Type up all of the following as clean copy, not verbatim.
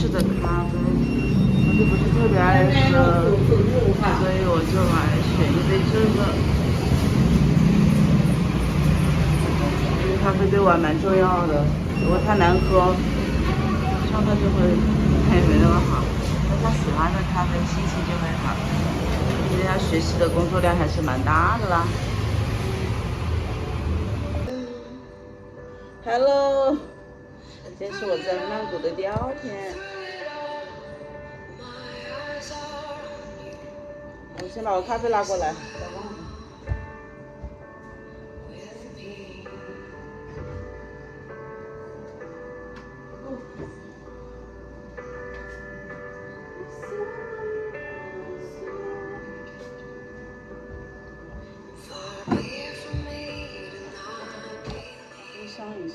式的咖啡，我就不是特别爱喝，所以我就来选一杯这个。因为咖啡对我还蛮重要的，如果它难喝，上课就会没那么好。但他喜欢的咖啡，心情就会好。因为他学习的工作量还是蛮大的啦。Hello， 今天是我在曼谷的第2天。我先把我咖啡拿过来。上一下。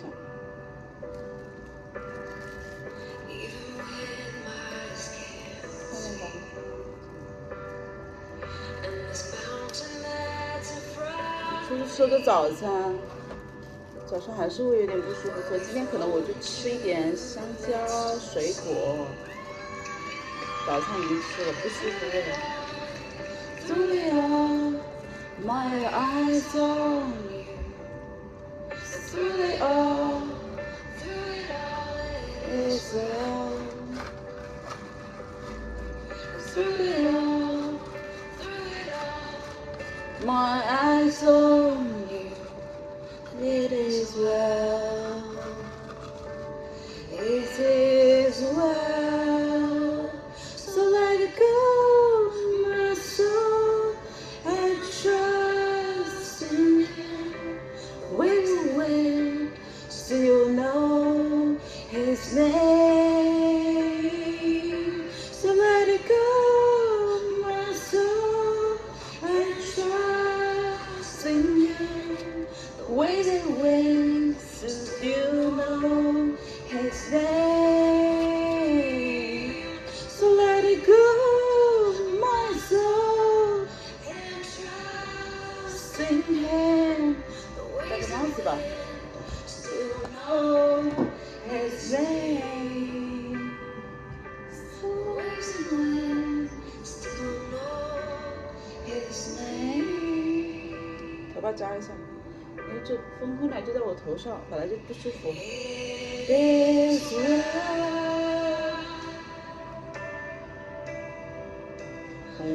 出去吃个早餐，早上还是会有点不舒服，所以今天可能我就吃一点香蕉、水果。早餐已经吃了，不舒服了。Through my eyes on you, through it all, it's all, through it all, my eyes on you, it is well, it is well, so let it go, my soul, I trust in you, when still know his name, so let it go, my soul, I trust in you, the way that waits, still know his name, so let it go, my soul, and trust in him,戴个帽子吧。Still know his name, still know his name。头发扎一下，因为这风空来就在我头上，本来就不舒服。Is well,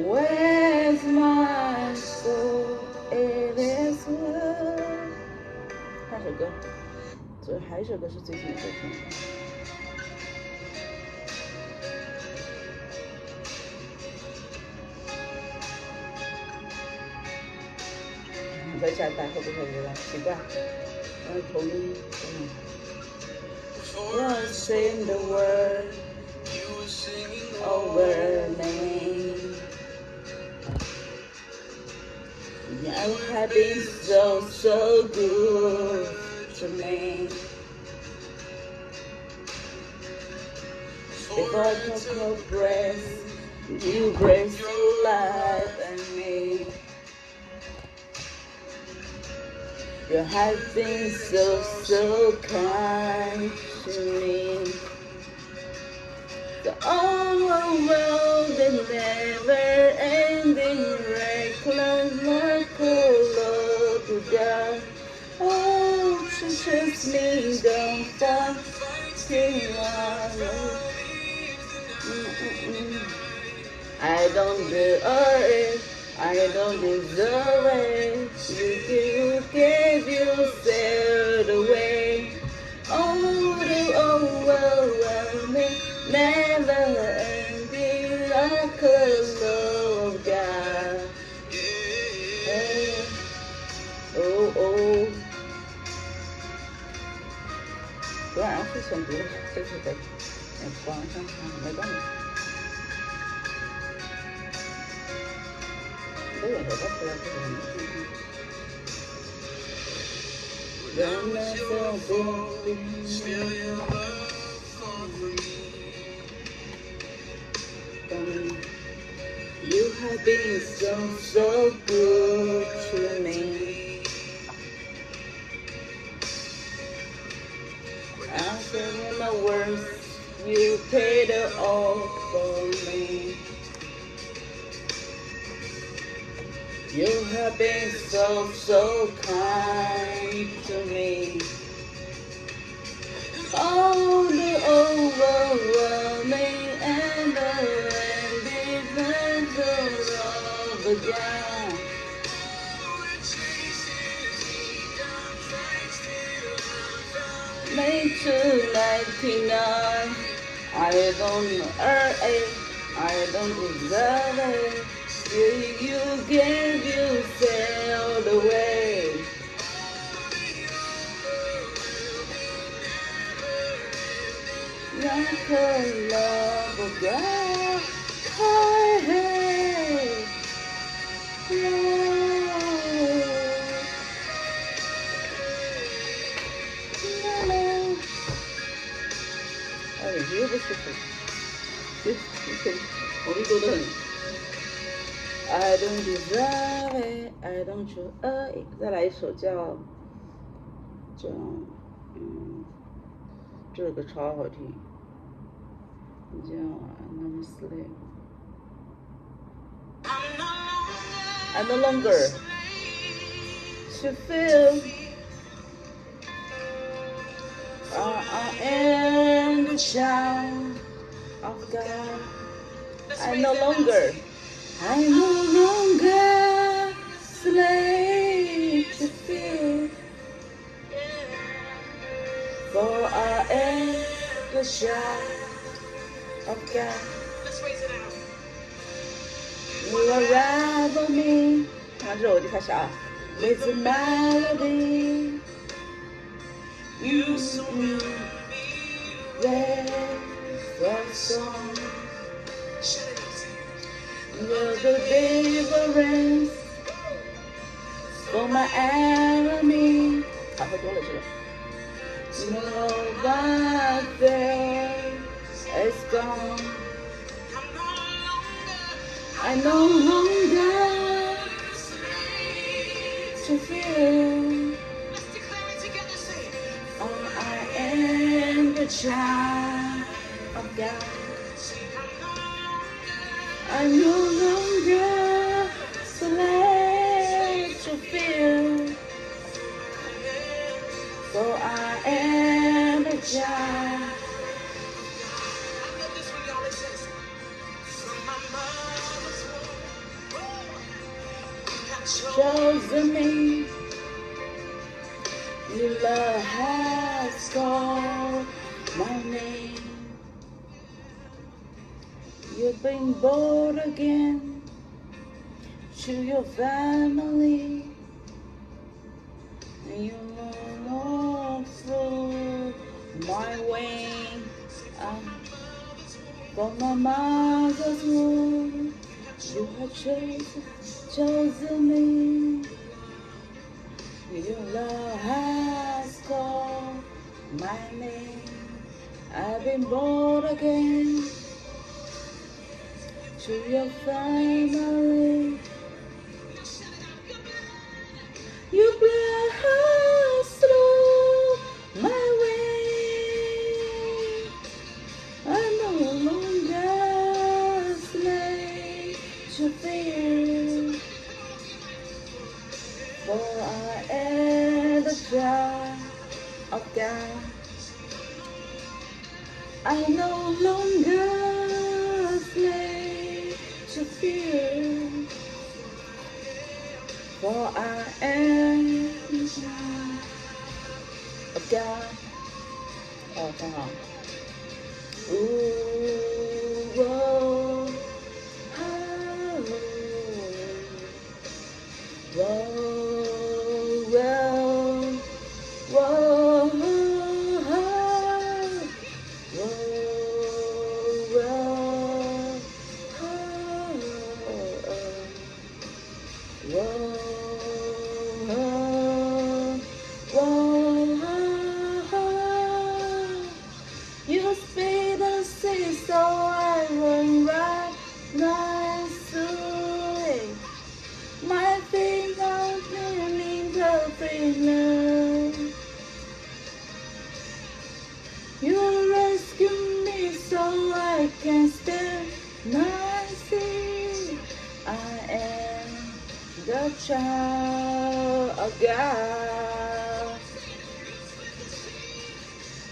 where's my soul? It is well。换首歌，还有一首歌是最近的歌听。你在家待会不会有点奇怪？头晕。What's in the world? You were singing over me. You have been so good to me. Before I took your breath, you breathed your life in me. You have been so kind to me. The overwhelming, never-ending, reckless, love to God. Oh, trust me, don't fight I don't deserve it. I don't deserve it. You gave yourself away. Oh, the overwhelming, never-ending, like a love of God. Oh, oh. 昨晚上是选读的，这是得光上看，没关系。都有的都出来不容易。You have been so good to me. I said in my worst You paid it all for me. You have been so, so kind to me. All the overwhelming and the indifference of again. Made to 99. I don't earn it, I don't deserve it. You gave yourself away. Like a love of God, I hate love. 哎，又不舒服，我们做的很。I don't deserve it, I don't you earn it。再来一首叫这个超好听，叫 I'm slave。I'm no longer to feel. I am the child of God. I'm no longer slave to fear. For I am the child of God. You arrive on me. 看这我就开始啊。With a melody, you raise a song. You're the deliverance for my enemy. 好，会多了这个。No warfare is gone. I no longer to feel. Oh, I am the child of God. I'm no longer slave to feel. For I am a child. Chosen me. Your love has called my name. You've been born again to your family. And you walk through my wings. From my mother's womb, you have chosen me. Your love has called my name. I've been born again to your family. Your blood has through my way. I'm no longer a slave to fear. For I am the child of God. I no longer a slave to fear. For I am the child of God. 哦，很好。Ooh, oh, oh, oh. You speak the seas can stand mercy. I am the child of God.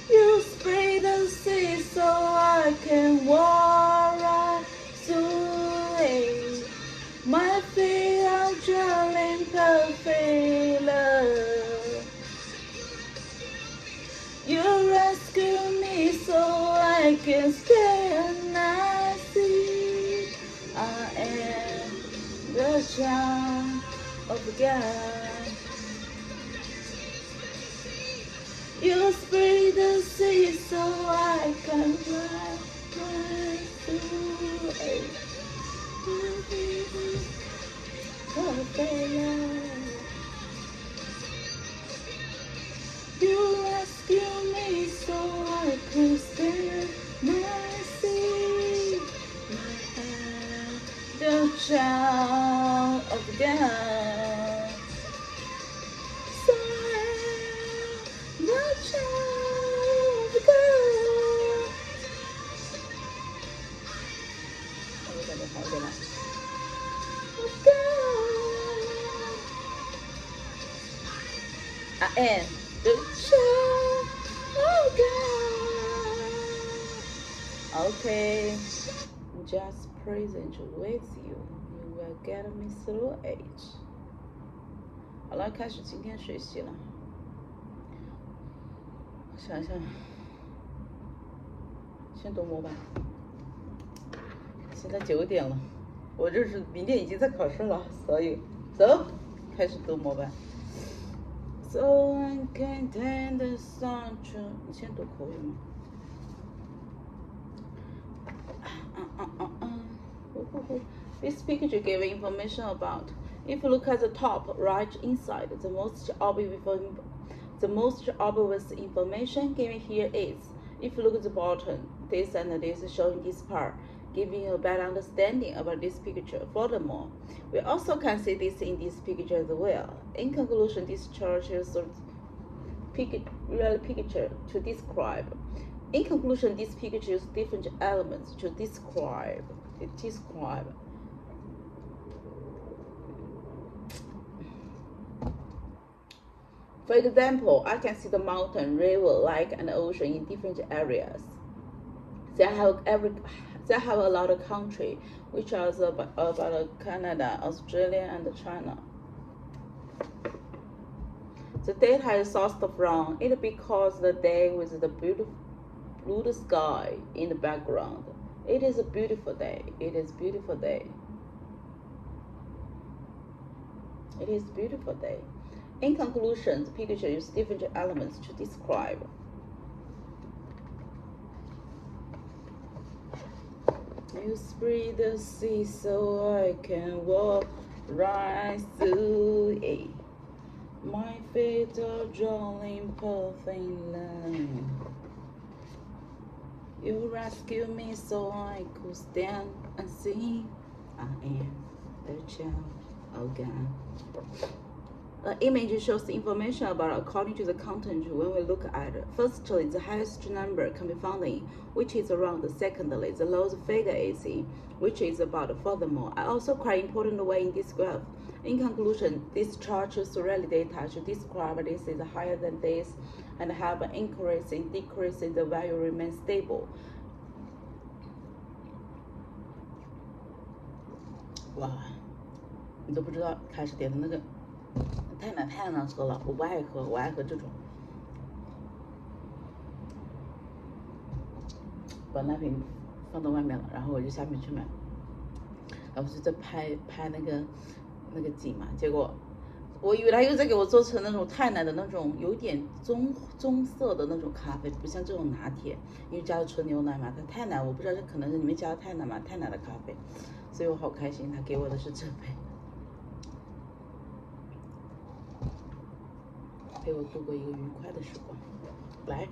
You spray the sea so I can walk right through it. My feet are dwelling perfect love. You rescue me so I can stand and see. I am the child of God. You split the sea so I can fly through it. Perfect love. You rescue me so I can stand my sea. I am the child of God. So I am the child of God. 我感觉好一点了。I am the child of God. Okay, just present with you. You will get me through it. 好了，开始今天学习了。我想想，先读模板。现在9点了，我这是明天已经在考试了，所以走，开始读模板。So I can turn the sun to， 你先读口语吗？This picture gave information about. If you look at the top right inside, the most obvious information given here is. If you look at the bottom, this and this showing this part, giving you a better understanding about this picture. Furthermore, we also can see this in this picture as well. In conclusion, this chart is a real picture to describe. In conclusion, this picture uses different elements to describe. For example, I can see the mountain, river, lake, and ocean in different areas. They have a lot of countries, which are about Canada, Australia, and China. The data is sourced from it because the day with the beautiful blue sky in the background. It is a beautiful day. It is beautiful day. It is beautiful day. In conclusion, the picture uses different elements to describe. You split the sea so I can walk right through it. My feet are drawing perfect line. You rescue me so I could stand and sing. I am the child of God. The image shows the information about according to the content when we look at it. Firstly, the highest number can be found in, which is around. Secondly, the lowest figure is in, which is about. Furthermore, also quite important way in this graph. In conclusion, this chart shows really data to describe this is higher than this and have an increase and decrease in the value remains stable. 哇，你都不知道开始点的那个太难喝了，我不爱喝，我爱喝这种。把那瓶放到外面了，然后我就下面去买，然后就在拍那个景嘛，结果我以为他又在给我做成那种太奶的那种有点棕色的那种咖啡，不像这种拿铁，因为加了纯牛奶嘛，它太奶我不知道这可能是里面加了太奶嘛，太奶的咖啡，所以我好开心，他给我的是这杯。陪我度过一个愉快的时光。来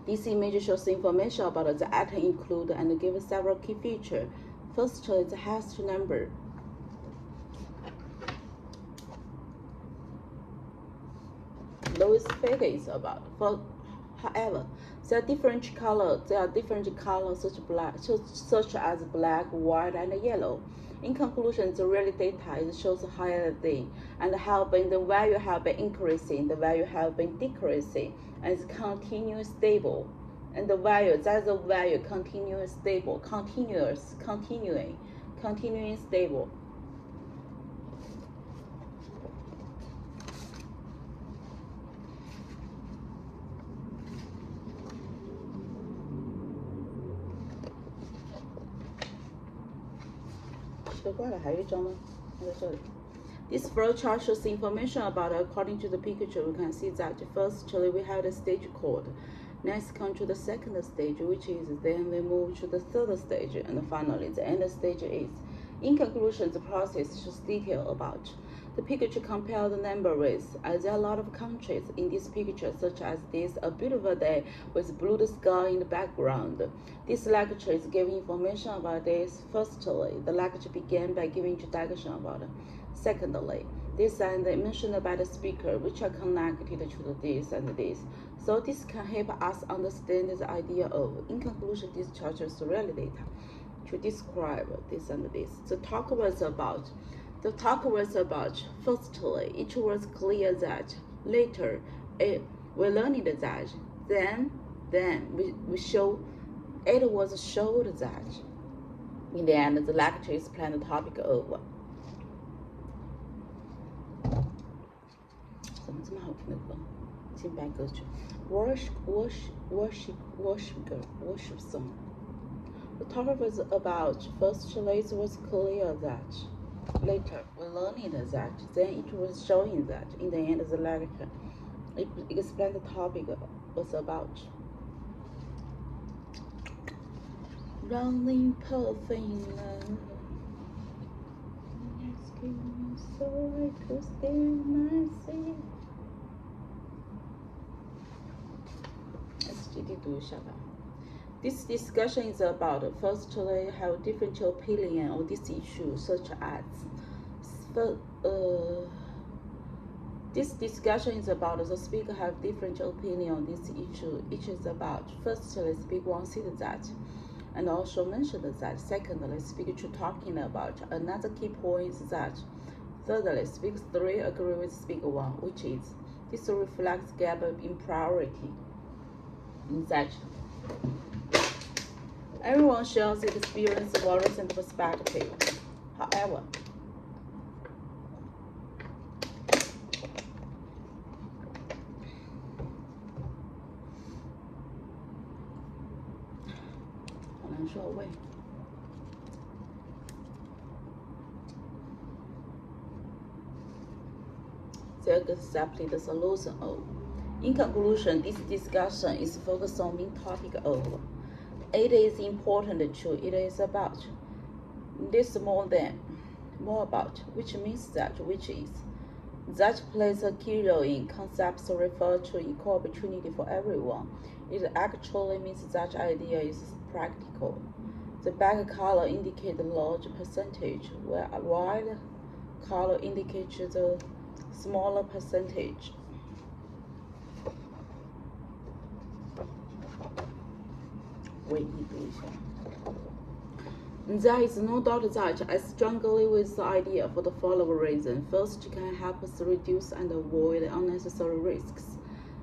，This image shows information about the item included and gives several key features. Firstly, the hash number. Lowest figure is about. For However, there are different colors such as black, white, and yellow. In conclusion, the real data shows higher than and the value have been increasing, the value have been decreasing, and it's continuous stable. And the value continuous stable, continuing stable. This flowchart shows information about according to the picture. We can see that firstly we have the stage code. Next come to the second stage, which is then we move to the third stage, and finally the end stage is. In conclusion, the process shows detail about the picture. Compare the number with, as there are a lot of countries in this picture, such as this, a beautiful day with blue sky in the background. This lecture is giving information about this. Firstly, the lecture began by giving introduction about it. Secondly, this and mentioned by the speaker, which are connected to this and this. So this can help us understand the idea of. In conclusion, this chart is real data to describe this and this. The talk was about. Firstly, it was clear that. Later, we learned that. Then we show. It was showed that. In the end, the lecture explained the topic of. 怎么这么好听的歌？敬拜歌曲 ，worship song. The topic was about. Firstly, it was clear that. Later, we learned that. Then it was showing that. In the end of the lecture, it explained the topic was about. Running perfect in love. Asking me so I could steal my seat. 集体读一下吧。This discussion is about. Firstly, have different opinion on this issue, such as. This discussion is about the speaker have different opinion on this issue. It is about. Firstly, speaker one said that, and also mentioned that. Secondly, speaker two talking about. Another key point is that. Thirdly, speaker three agree with speaker one, which is. This reflects gap in priority. In that. Everyone shares experience, values, and perspective. However, there is exactly the solution of. In conclusion, this discussion is focused on main topic of. It is important to. It is about. This more about, which means that, which is. That plays a key role in concepts referred to equal opportunity for everyone. It actually means that idea is practical. The black color indicates the large percentage, while a white color indicates the smaller percentage. There is no doubt that I strongly with the idea for the following reason. First, it can help us reduce and avoid unnecessary risks.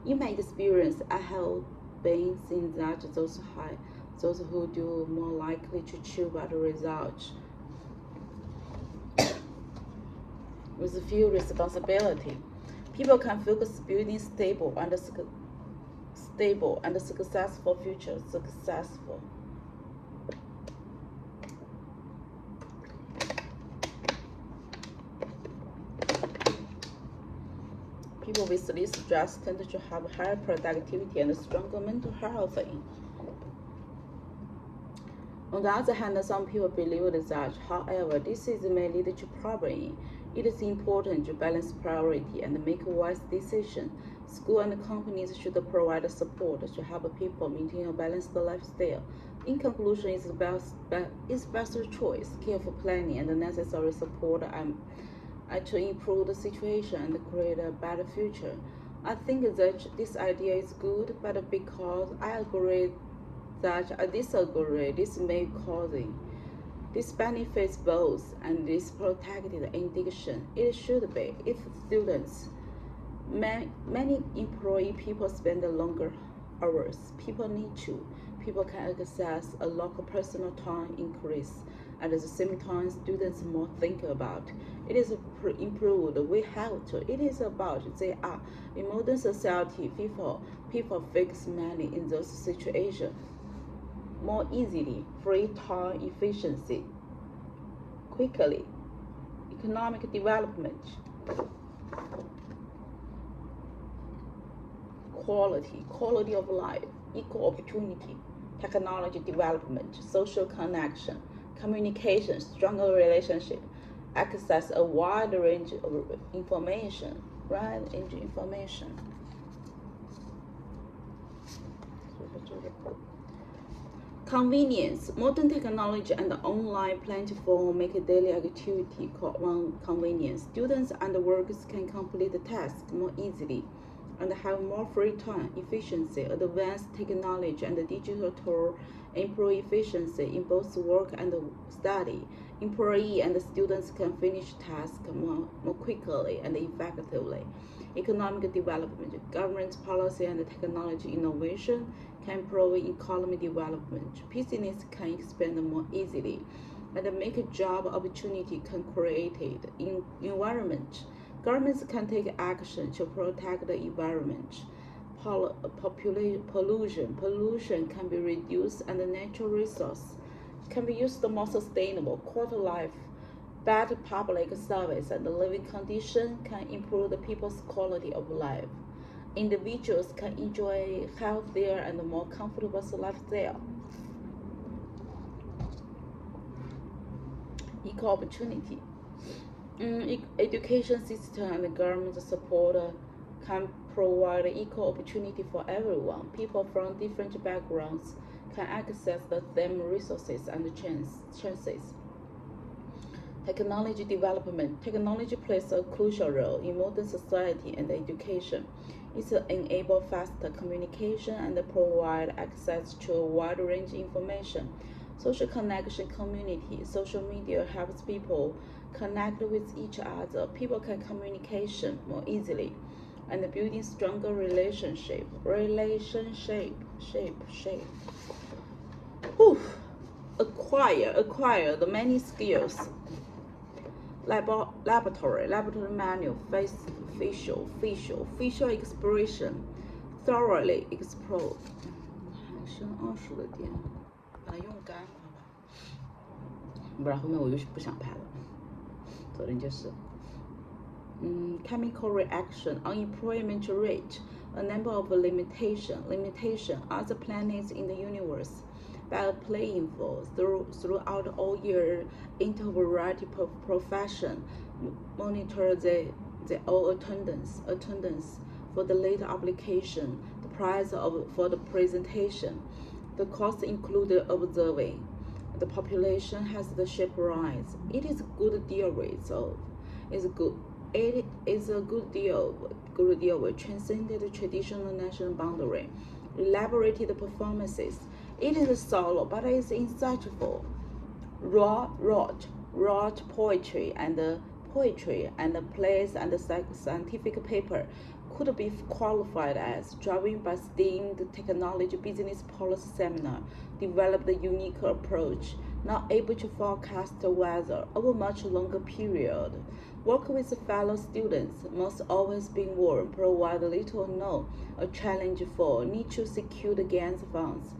In my experience, I have been seeing that those who do more likely to achieve better results with few responsibility. People can focus building stable and successful future. People with less stress tend to have higher productivity and stronger mental health. On the other hand, some people believe that, however, this may lead to problems. It is important to balance priority and make wise decisions. Schools and companies should provide support to help people maintain a balanced lifestyle. In conclusion, it's best choice, careful planning, and necessary support to improve the situation and create a better future. I think that this idea is good, but because I agree that I disagree, this may causing. This benefits both and this protected indication. It should be if students, many employee people spend longer hours. People need to. People can access a lot of personal time increase. At the same time, students more think about. It is improved. We have to. It is about they are in modern society. People fix money in those situations more easily, free time efficiency, quickly, economic development, quality of life, equal opportunity, technology development, social connection, communication, stronger relationship, access a wide range of information, Convenience. Modern technology and online platform make daily activity one convenience. Students and workers can complete the task more easily and have more free time, efficiency. Advanced technology and digital tool improve efficiency in both work and study. Employee and students can finish tasks more quickly and effectively. Economic development. Government policy and technology innovation can improve economy development. Business can expand more easily and make job opportunity can create in environment. Governments can take action to protect the environment. Pollution can be reduced and natural resources can be used more sustainable. Quality life, better public service and living conditions can improve the people's quality of life. Individuals can enjoy healthier and more comfortable lifestyle. Equal opportunity. Education system and government support can provide equal opportunity for everyone. People from different backgrounds can access the same resources and chances. Technology development. Technology plays a crucial role in modern society and education. It enables faster communication and provide access to a wide range of information. Social connection community. Social media helps people connect with each other. People can communication more easily and building stronger relationship. Acquire the many skills. Laboratory manual, facial expression, thoroughly explore. 还剩20的电，把它用干，好吧？不然后面我就不想拍了。昨天就是。Chemical reaction, unemployment rate, a number of limitation, other planets in the universe, by playing throughout all year into a variety of profession, monitor the all attendance for the later application, the price for the presentation, the cost included observing. The population has the shape rise. It is a good deal with, so it's good. It is a good deal with transcended traditional national boundary, elaborated performances. It is solo, but it is insightful. Wrote poetry and plays and scientific paper could be qualified as driven by STEAM, the technology business policy seminar, developed a unique approach, not able to forecast the weather over a much longer period. Work with fellow students must always be warm, provide little or no, a challenge for, need to secure the grant funds.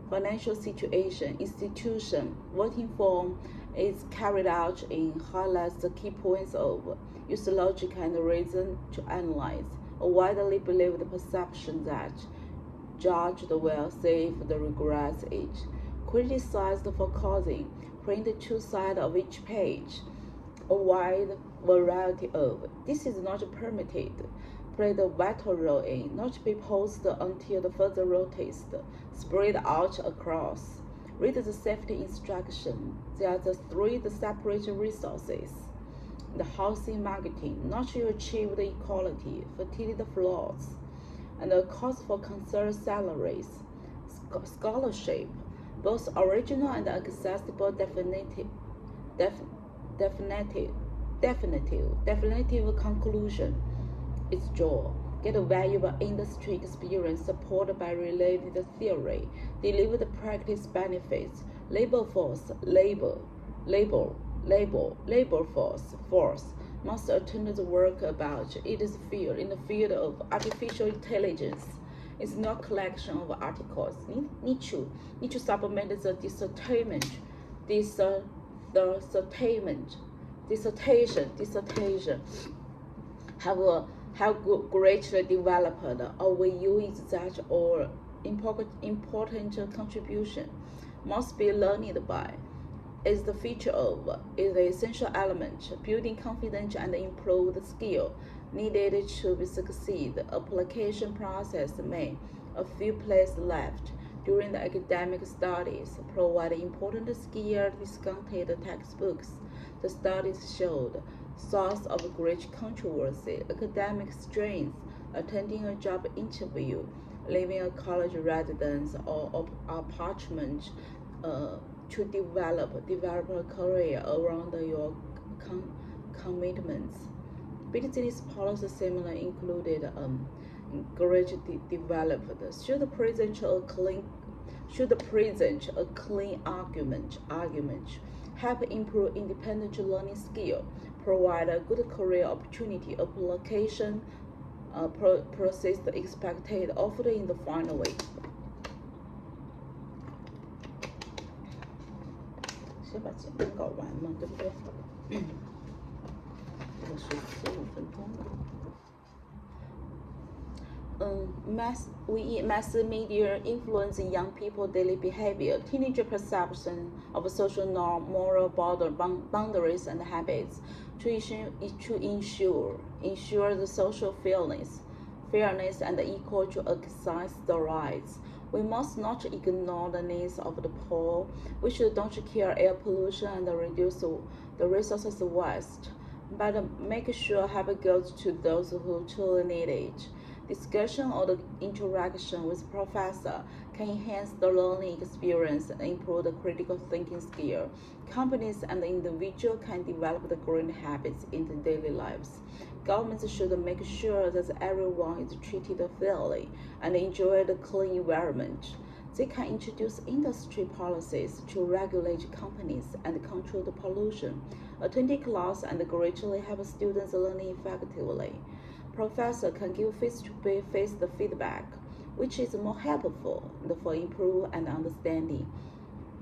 Financial situation, institution, voting form is carried out in highlights the key points of use logic and reason to analyze. A widely believed perception that judged will save the regrets it. Criticized for causing, print two sides of each page. A wide variety of. This is not permitted. Played a vital role in, not to be posted until the further notice, spread out across. Read the safety instruction. There are the three separate resources. the housing marketing, not to achieve the equality, fertility the flaws, and the cost for concerned salaries, scholarship, both original and accessible definitive conclusion. Its jaw. Get a valuable industry experience supported by related theory. Deliver the practice benefits. Labor force must attend to the work about its field in the field of artificial intelligence. It's not collection of articles. Need to supplement the dissertation have greatly developed, or we use that or important contribution must be learned by. Is the feature of, is the essential element, building confidence and improve the skill needed to succeed. Application process may, a few places left during the academic studies, provide important skill discounted textbooks. The studies showed source of great controversy, academic strength, attending a job interview, living a college residence or apartment to develop a career around your commitments. Business policy similarly included gradually developed. Should present a clean argument, help improve independent learning skill, provide a good career opportunity, application process expected offered in the final way. 先把简单搞完嘛，对不对？这个是15分钟的。Mass media influence young people daily behavior, teenager perception of social norm, moral boundaries and habits to ensure the social fairness and equal to exercise the rights. We must not ignore the needs of the poor. We should don't cure air pollution and reduce the resources waste, but make sure help goes to those who truly need it. Discussion or the interaction with professor can enhance the learning experience and improve the critical thinking skill. Companies and the individual can develop the green habits in their daily lives. Governments should make sure that everyone is treated fairly and enjoy the clean environment. They can introduce industry policies to regulate companies and control the pollution. Attending class and greatly help students learning effectively. Professor can give face-to-face the feedback, which is more helpful for improve and understanding.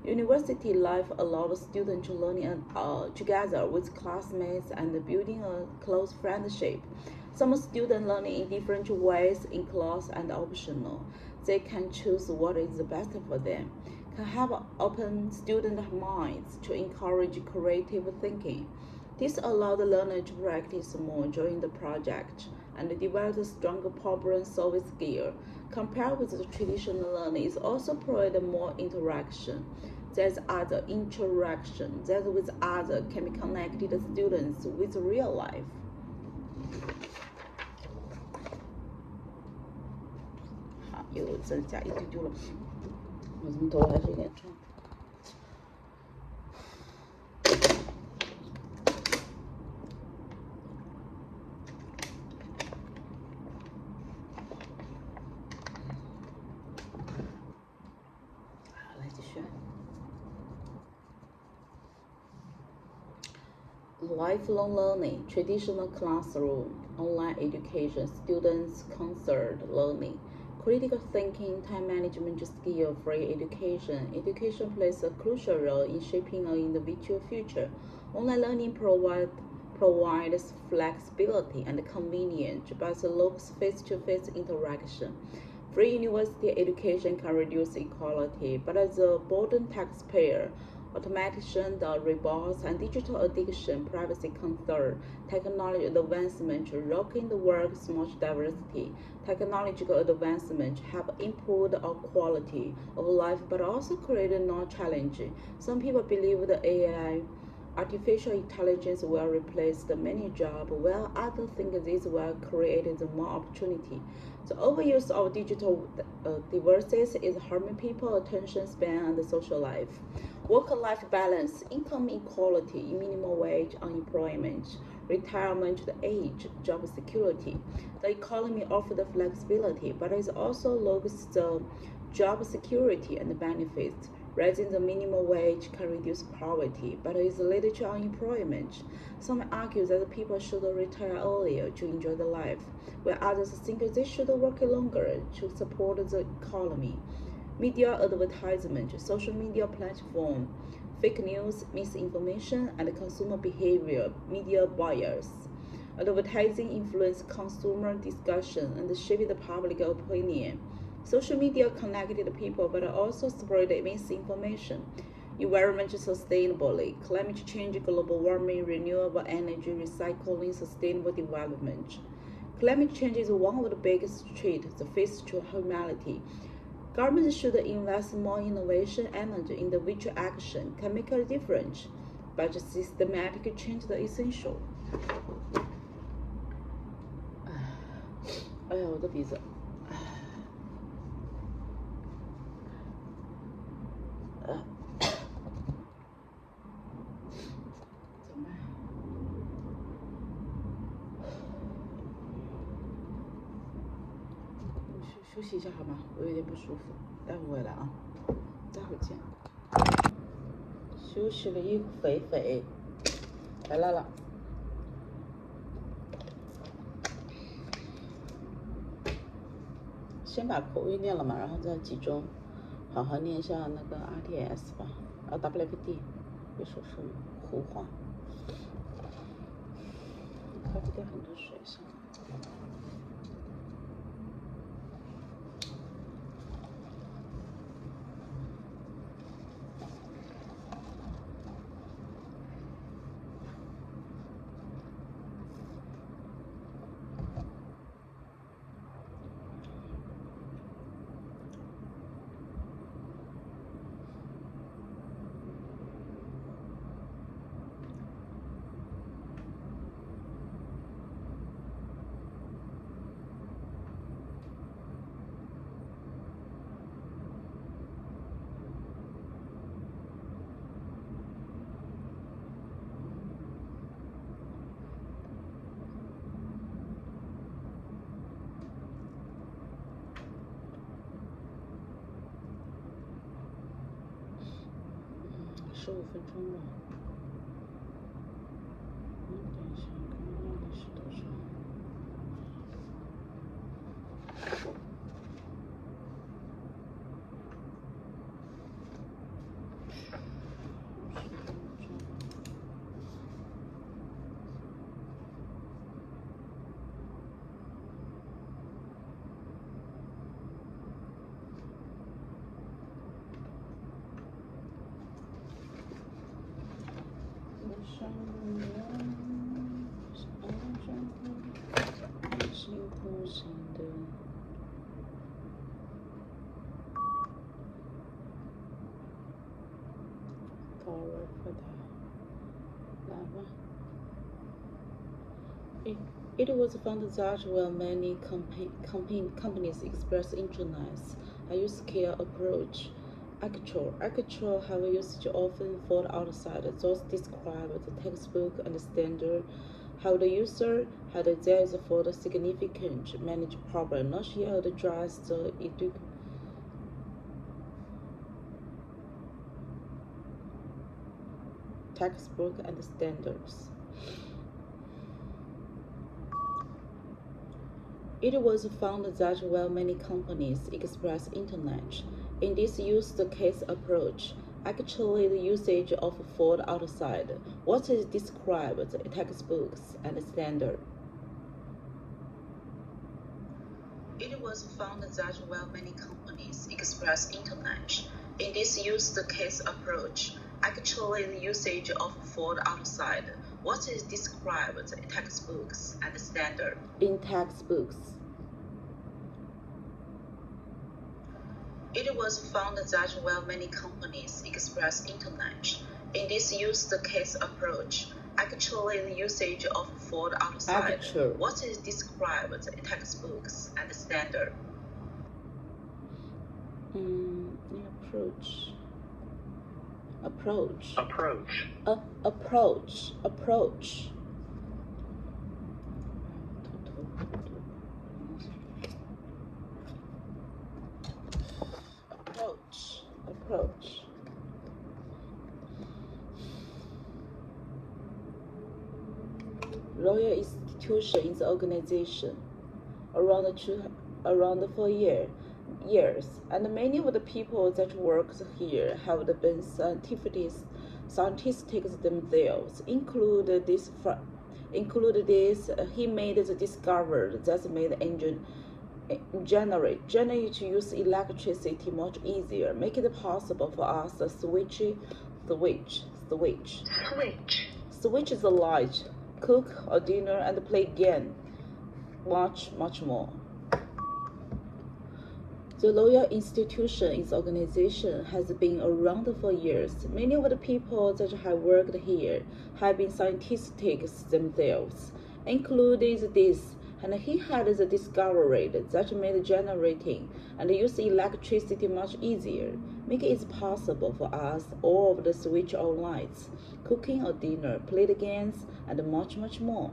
University life allows students to learn together with classmates and building a close friendship. Some students learn in different ways in class and optional. They can choose what is the best for them. Can have open student minds to encourage creative thinking. This allows the learner to practice more during the project and develop a stronger problem-solving skill. Compared with the traditional learning, it also provides more interaction. There's other interaction that with other can be connected students with real life. 好，又增加一丢丢了，我怎么头还是有点重。Lifelong learning, traditional classroom, online education, students-centered learning, critical thinking, time management skill, free education. Education plays a crucial role in shaping an individual future. Online learning provides flexibility and convenience, but lacks face-to-face interaction. Free university education can reduce equality, but as a burden taxpayer, automation, the robots, and digital addiction, privacy concern, technology advancement, rocking the world's much diversity. Technological advancement have improved our quality of life, but also created no challenge. Some people believe the AI Artificial intelligence will replace the many jobs, while others think this will create more opportunity. The overuse of digital devices is harming people's attention span and social life. Work-life balance, income equality, minimum wage, unemployment, retirement age, job security. The economy offers the flexibility, but it also loses the job security and benefits. Raising the minimum wage can reduce poverty, but it leads to unemployment. Some argue that people should retire earlier to enjoy the life, while others think they should work longer to support the economy. Media advertisement, social media platform, fake news, misinformation, and consumer behavior, media bias. Advertising influence consumer discussion and shape the public opinion. Social media connected people but also spread misinformation. Environment sustainability, climate change, global warming, renewable energy, recycling, sustainable development. Climate change is one of the biggest threats faced to humanity. Governments should invest more innovation and individual action can make a difference, but systematic change is essential. 哎呀，我的鼻子。休息一下好吗？我有点不舒服，待会回来啊，待会见。休息了一会会，回来了。先把口语念了嘛，然后再集中好好念一下那个 RTS 吧，然后 WPD 别说是胡话。咖啡店很多水上。15分钟了。等一下，刚刚的是多少？It was found that while many companies express interest, a use-scale approach, actual have usage often fall outside those described the textbook and standard. How the user had there is for the significant managed problem not yet addressed the textbook and standards. It was found that while many companies express interest in this use-case approach, actually the usage of fall outside what is described in textbooks and standard. It was found that while many companies express interest in this use-case approach, actually the usage of fall outside what is described in textbooks and standard. In textbooks. It was found that while many companies express interest In this use the case approach, actually the usage of Ford outside Actual. what is described in textbooks and standard. Approach. Royal institution is organization around 4 years, and many of the people that work here have been scientists themselves. Include this, he made the discovery that made engine generate to use electricity much easier, make it possible for us to switch the light, cook or dinner, and play game, much more. The Royal Institution is organization has been around for years. Many of the people that have worked here have been scientists themselves, including this, and he had the discovery that made generating and use electricity much easier, make it possible for us all to switch our lights, cooking or dinner, play the games, and much more.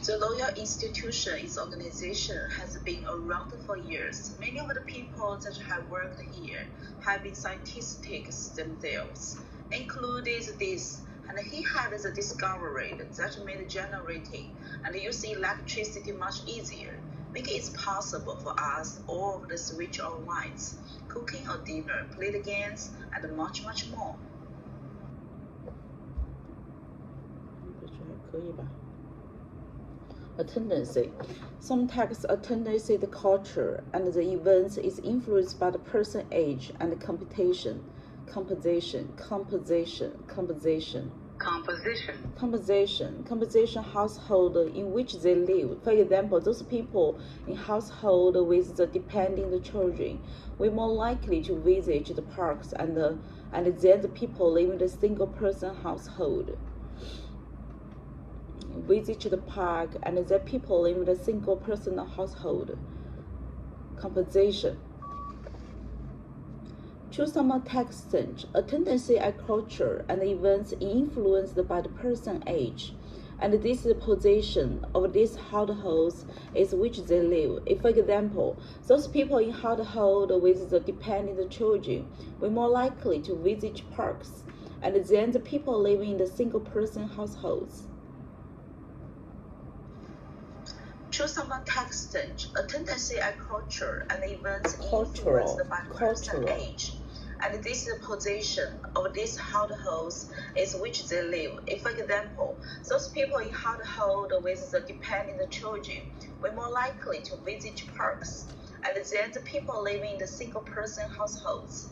The Royal Institution is organization has been around for years. Many of the people that have worked here have been scientists themselves, including this, and he had the discovery that made generating and use electricity much easier, make it possible for us all to switch our lights, cooking or dinner, play the games, and much more. 可以吧 Attendancy. Sometimes attendancy the culture and the events is influenced by the person age and composition, household in which they live. For example, those people in household with the dependent children were more likely to visit the parks and then the people living in the single person household. Visit the park and the people living in a single person household. Composition. To some extent, attendancy and culture and events influenced by the person age and this position of these households is which they live. For example, those people in household with the dependent children were more likely to visit parks and then the people living in the single person households. To some extent, attendancy and culture and events influenced by the person age and this position of these households is which they live. For example, those people in household with the dependent children were more likely to visit parks and then the people living in the single person households.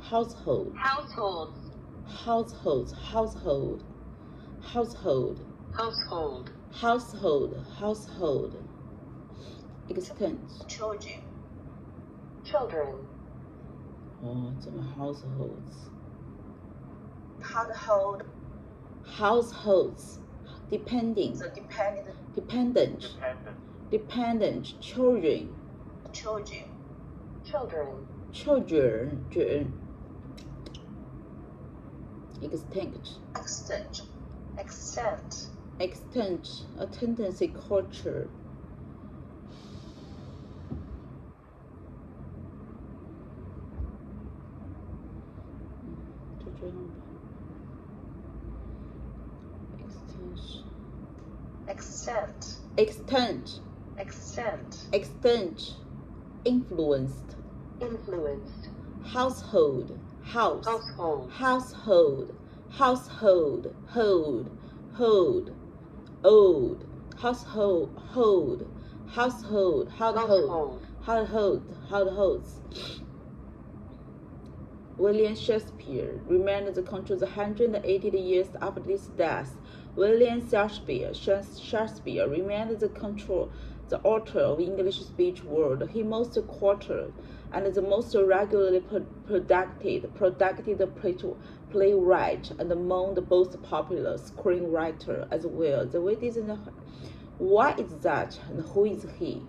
Household. Extent. Children. Oh, 这么 households. Households. Depending. The Dependent. Children. Extent. Attendancy culture. Extent. Influenced. Household. Old. Households. William Shakespeare remained the control 180 years after his death. William Shakespeare remained the control the author of English speech world. He most quoted and the most regularly productive playwright and among the most popular screenwriter as well. The way isn't why is that and who is he?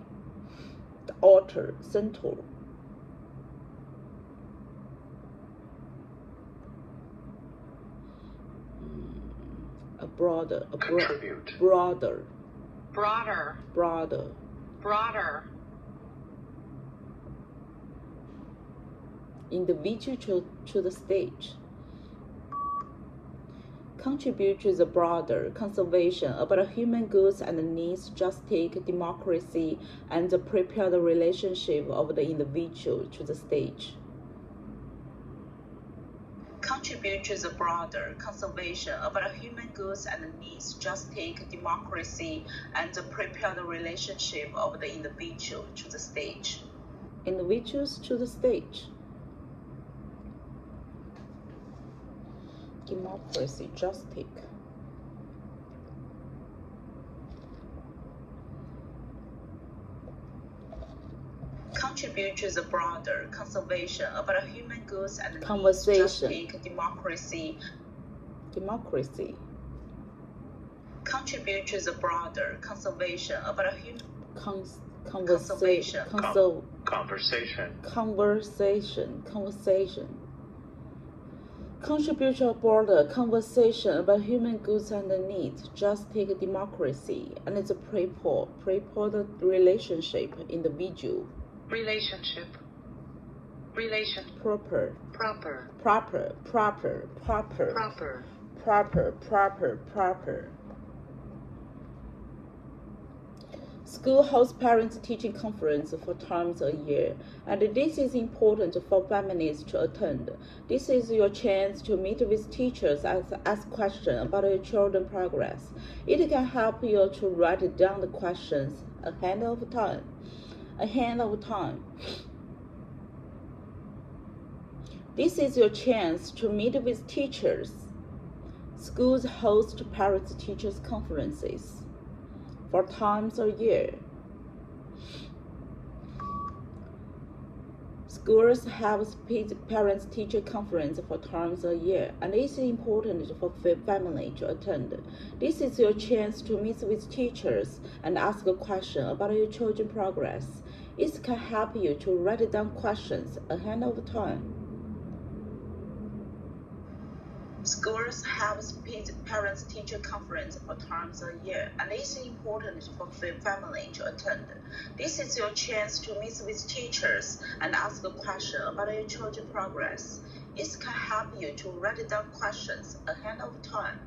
The author, centaur. Broader. Individual to the stage. Contribute to the broader conservation about human goods and needs, justice, democracy, and prepare the relationship of the individual to the stage. Contribute to the broader conservation of our human goods and needs, justice, democracy, and prepare the relationship of the individual to the stage. Individuals to the stage. Democracy, justice. Contribute to the broader conservation of our human goods and needs, justice, democracy. Contribute to the broader conservation of our human conversation. Contribute to a broader conversation about human goods and needs, justice, democracy, and its prepare the relationship, individual. Proper. School hosts parents-teaching conference 4 times a year, and this is important for families to attend. This is your chance to meet with teachers and ask questions about your children's progress. It can help you to write down the questions ahead of time. This is your chance to meet with teachers. Schools host parents-teachers conferences 4 times a year. Schools have parents-teacher conference 4 times a year, and it's important for family to attend. This is your chance to meet with teachers and ask a question about your children's progress. It can help you to write down questions ahead of time. Schools have parents-teacher conference 4 times a year, and it's important for family to attend. This is your chance to meet with teachers and ask a question about your children's progress. It can help you to write down questions ahead of time.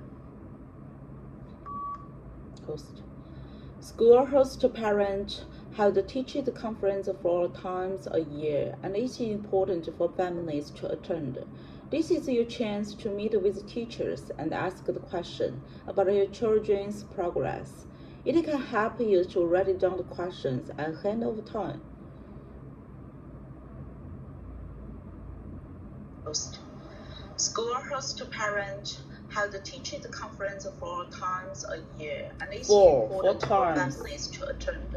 School hosts parent have the teachers conference 4 times a year, and it's important for families to attend. This is your chance to meet with teachers and ask the question about your children's progress. It can help you to write down the questions ahead of time. School hosts parent have the teachers conference 4 times a year, and it's important for families to attend.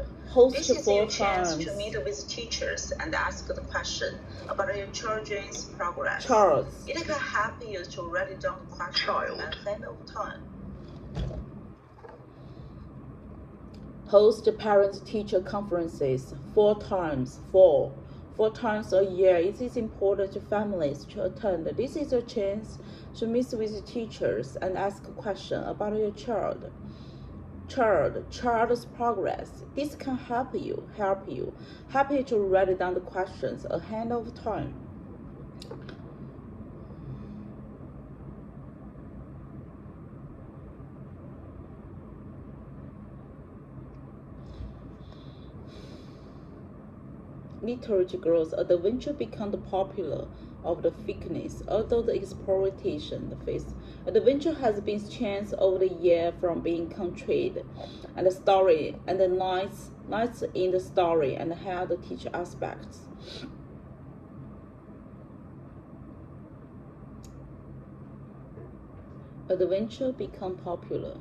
This is your chance to meet with teachers and ask the question about your children's progress. It can help you to write down the question ahead of time. Host parent-teacher conferences 4 times a year. It is important to families to attend. This is your chance to meet with teachers and ask a question about your child's progress. This can help you to write down the questions ahead of time. Literature grows, adventure becomes popular of the thickness, although the exploitation phase. Adventure has been changed over the year from being contrived and the story and the nights in the story and how the teacher aspects. Adventure become popular.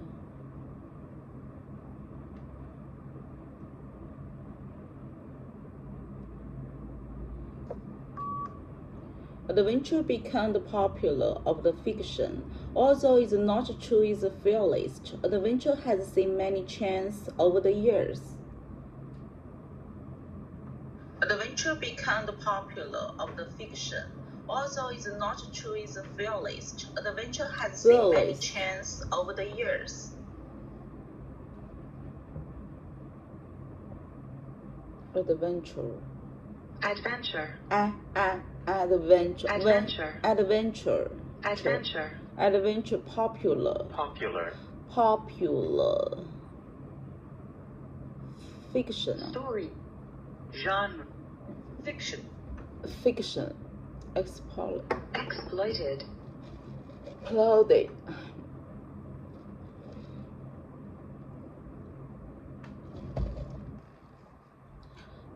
Adventure became popular of the fiction. Although it's not true is fearless, adventure has seen many changes over the years. Adventure became popular of the fiction. Although it's not true is fearless, adventure has seen many changes over the years. Adventure. Adventure. Adventure. Adventure. Adventure. Adventure. Adventure popular. Popular. Popular. Fiction. Story. Genre. Fiction. Fiction. Exploited. Clouded.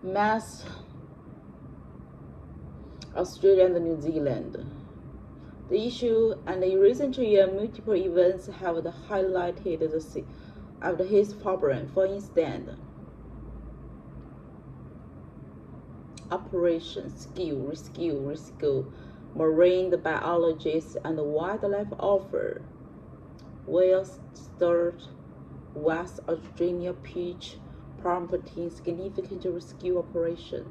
Mass. Australia and New Zealand. The issue and in recent years, multiple events have highlighted his problem. For instance, Operation Rescue, marine biologists and wildlife offer, well-started West Australia pitch prompting significant rescue operation.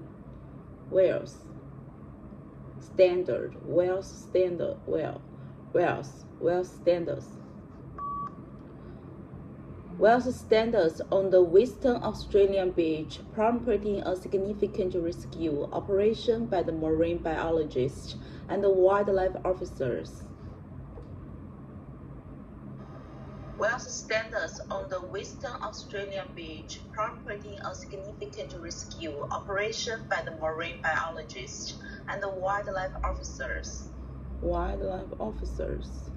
Wales standards on the Western Australian beach, prompting a significant rescue operation by the marine biologists and wildlife officers. Wales standards on the Western Australian beach, prompting a significant rescue operation by the marine biologists and wildlife officers. Wildlife officers.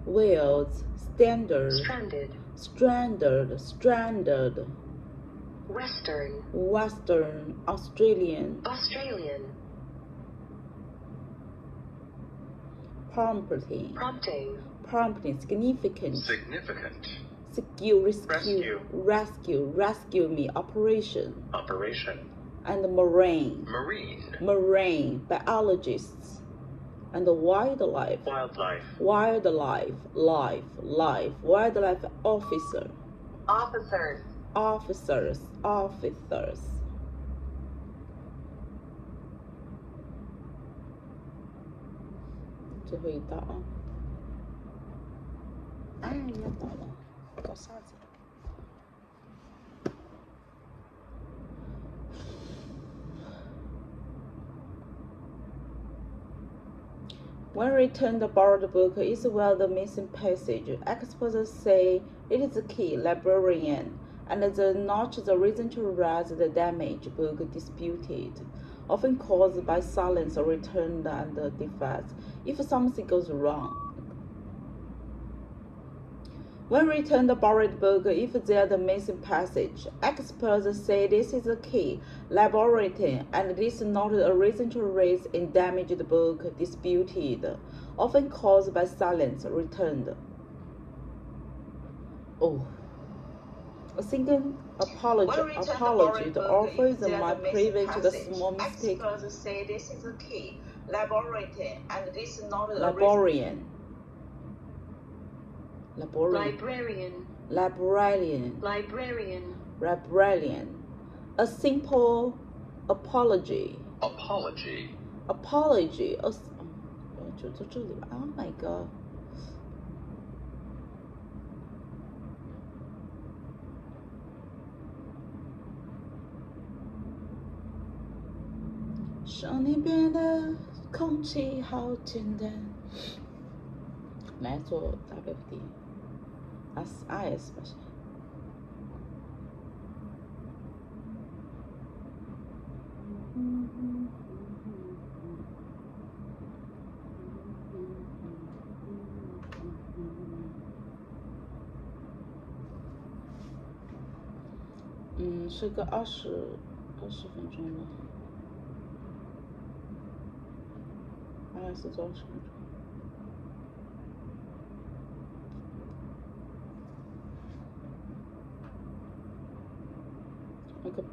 Wales standard Western Australian prompting significant rescue me operation and marine biologists and wildlife officers. 最后一道啊！哎呀，到了，搞啥子？When returned borrowed book is well the missing passage. Experts say it is a key librarian and not the reason to raise the damaged book disputed, often caused by silence or returned and defects. If something goes wrong. When returned borrowed book, if there's a missing passage, experts say this is a key librarian and this is not a reason to raise a damaged book disputed, often caused by silence returned. A single apology the author is my privilege the small mistake. Experts say this is a key librarian and this is not a librarian. A simple apology. Oh my god.上那边的空气好简单。来做 WD。IS 吧。是个20分钟了。IS 做20分钟。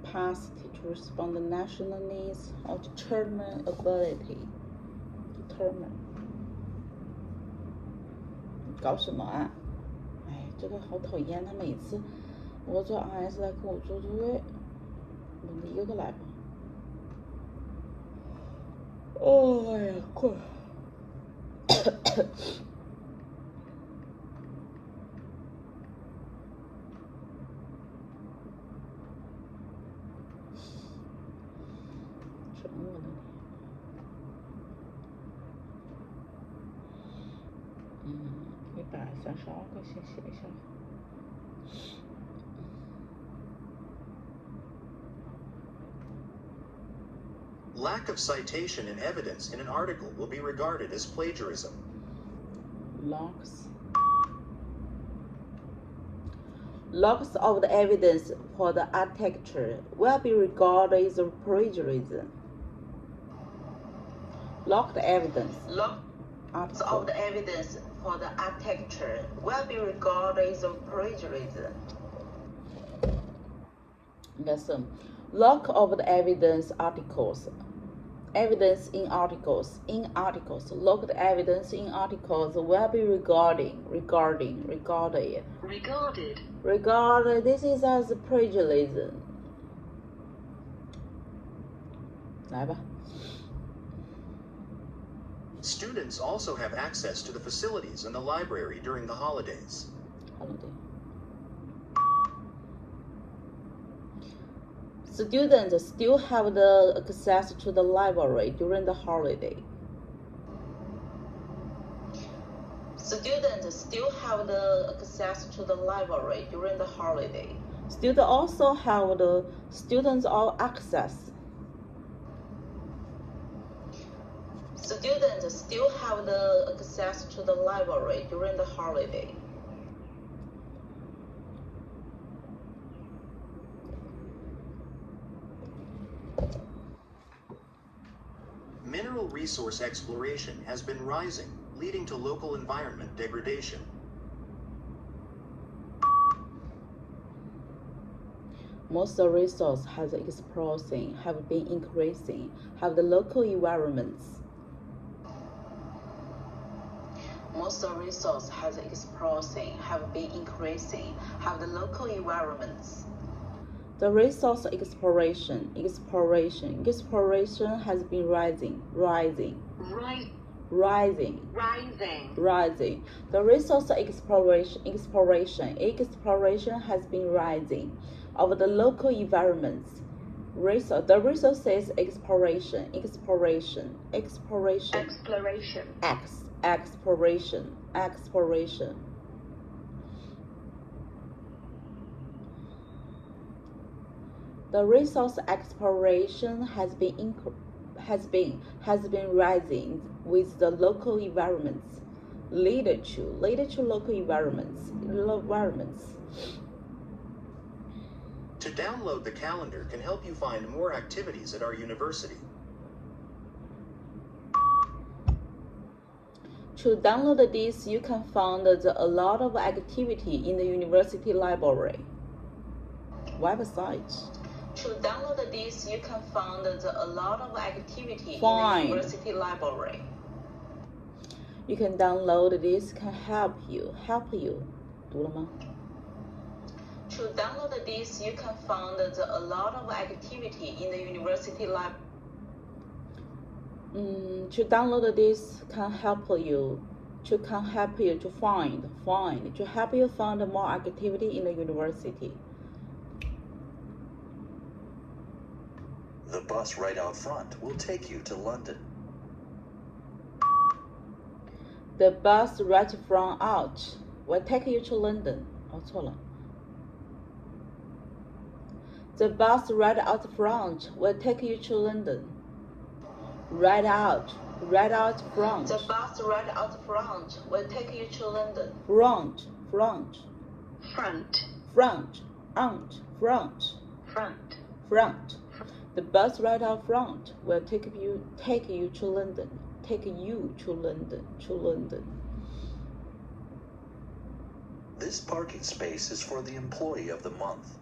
capacity to respond to national needs or determine ability. Determine 搞什么啊？哎，这个好讨厌，他每次我做 RS 来跟我做作业，我们一个个来吧。哦哎呀，困。132个，先写一下。Lack of citation and evidence in an article will be regarded as plagiarism. Loss of the evidence for the architecture will be regarded as plagiarism. Locked evidence. Loss of the evidence for the architecture will be regarded as plagiarism. Listen. Lock of the evidence articles. Evidence in articles. Locked evidence in articles will be regarded. This is as plagiarism. 来吧。Students also have access to the facilities in the library during the holidays. Students still have the access to the library during the holiday. Students still have the access to the library during the holiday. Students also have the access. Students still have the access to the library during the holiday. Mineral resource exploration has been rising, leading to local environment degradation. Most resources have been increasing, have the local environments. Most resources have been increasing, have the local environments. The resource exploration has been rising. The resource exploration has been rising of the local environments. The resources exploration. The resource exploration has been rising with the local environments, lead to local environments. To download the calendar can help you find more activities at our university. To download this, you can find a lot of activity in the university library website. To download this, you can find a lot of activity in the university library. You can download this, can help you. 读了吗？ To download this, you can find a lot of activity in the university library. To download this can help you to find more activity in the university. The bus right out front will take you to London. The bus right from out will take you to London. 哦，错了。The bus right out front will take you to London. Right out front. The bus right out front will take you to London. Front. The bus right out front will take you to London. To London. This parking space is for the employee of the month.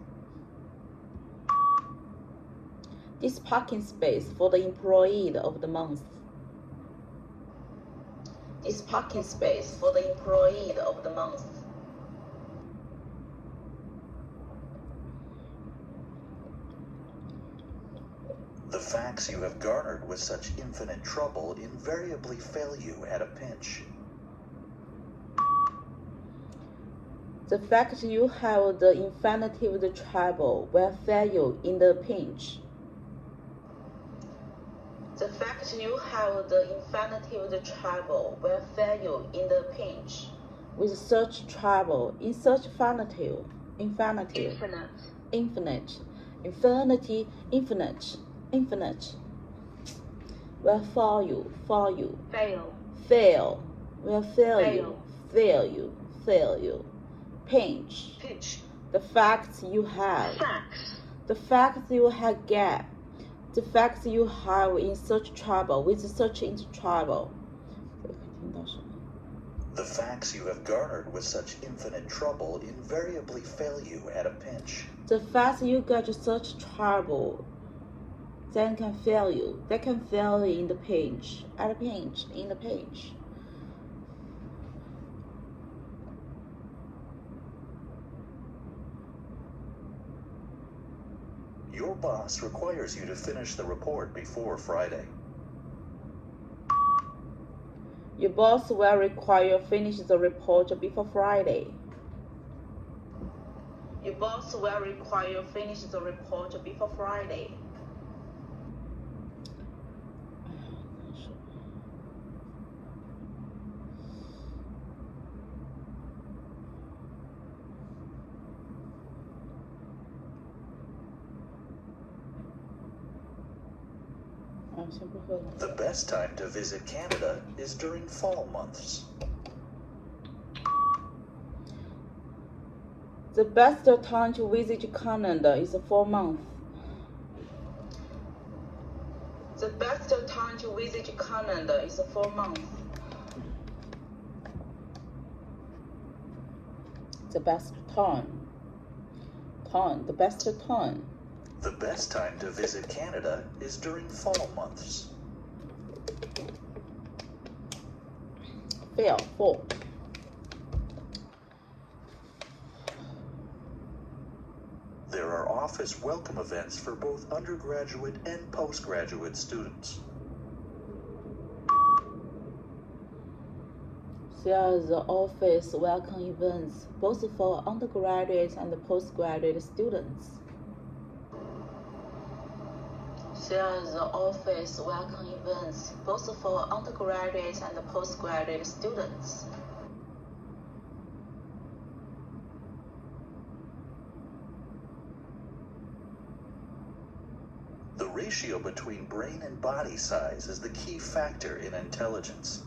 This parking space for the employee of the month. This parking space for the employee of the month. The facts you have garnered with such infinite trouble invariably fail you at a pinch. The fact you have the infinitive the trouble will fail you in the pinch. The fact you have the infinitive the trouble will fail you in the pinch. With such trouble, in such infinitive, Infinite. infinite, infinity, infinite, will fail you, Fail. will fail you, pinch. Pinch. The facts you have, the facts you have get, the facts you have in such trouble, with such into trouble. The facts you have garnered with such infinite trouble invariably fail you at a pinch. The facts you get such trouble, then can fail you. They can fail you in the pinch, at a pinch, in the pinch. Your boss requires you to finish the report before Friday. Your boss will require you to finish the report before Friday. Your boss will require you to finish the report before Friday. The best time to visit Canada is during fall months. The best time to visit Canada is 4 months. The best time to visit Canada is 4 months. The best time. The best time. The best time to visit Canada is during fall months. Fail, 4. There are office welcome events for both undergraduate and postgraduate students. There is the office welcome events both for undergraduate and postgraduate students. There is the office welcome events both for undergraduate and postgraduate students. The ratio between brain and body size is the key factor in intelligence.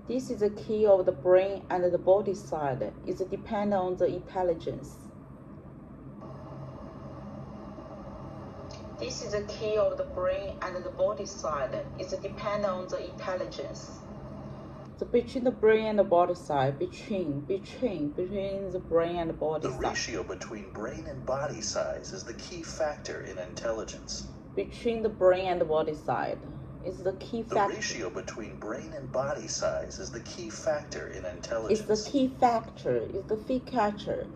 This is the key of the brain and the body side. It depends on the intelligence. This is the key of the brain and the body side. It depends on the intelligence. So between the brain and the body side, between the brain and the body The side. ratio between brain and body size is the key factor in intelligence. Between the brain and the body side is the key The factor. ratio between brain and body size is the key factor in It's intelligence. the key factor. It's the key factor.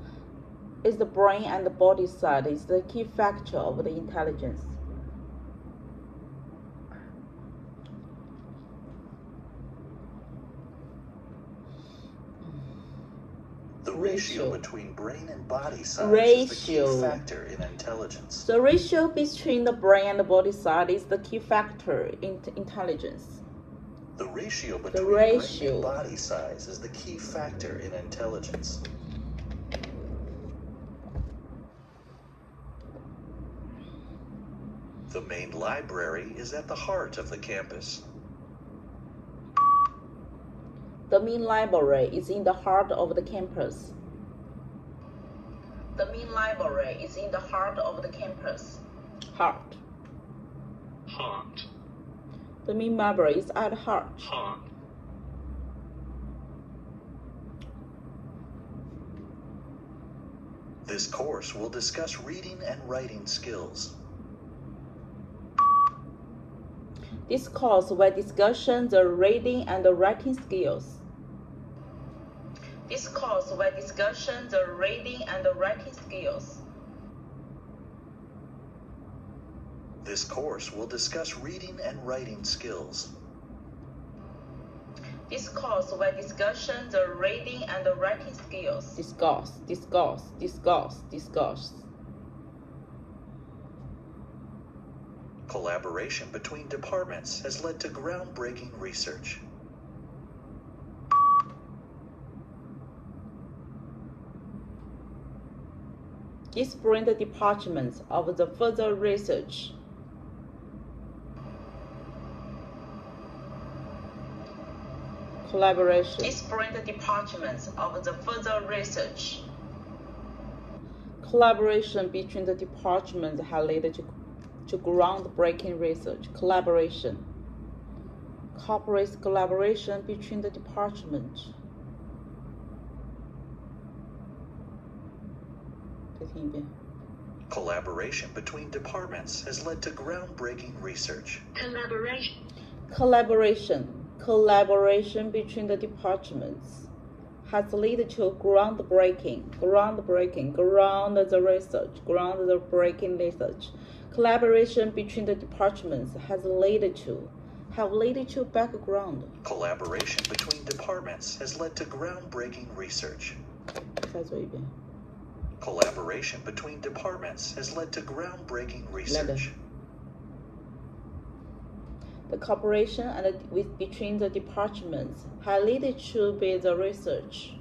It's the brain and the body side. It's the key factor of the intelligence. The ratio between brain and body size is the Ratio. key factor in intelligence. The ratio between the brain and the body side is the key factor in intelligence. The ratio between ratio. brain and body size is the key factor in intelligence. The main library is at the heart of the campus. The main library is in the heart of the campus. The main library is in the heart of the campus. Heart. Heart. The main library is at heart. Heart. This course will discuss reading and writing skills. This course will discuss the reading and the writing skills. This course will discuss the reading and writing skills. This course will discuss reading and writing skills. This course will discuss the reading and writing skills. Discuss. Collaboration between departments has led to groundbreaking research. Different departments of the further research. Collaboration. Different departments of the further research. Collaboration between the departments has led to groundbreaking research. Collaboration. Corporate collaboration between the departments. 再听一遍。 Collaboration between departments has led to groundbreaking research. Collaboration between the departments has led to groundbreaking research. Collaboration between the departments have led to background. Collaboration between departments has led to groundbreaking research. 再做一遍。 Collaboration between departments has led to groundbreaking research. The cooperation between the departments has led to the research.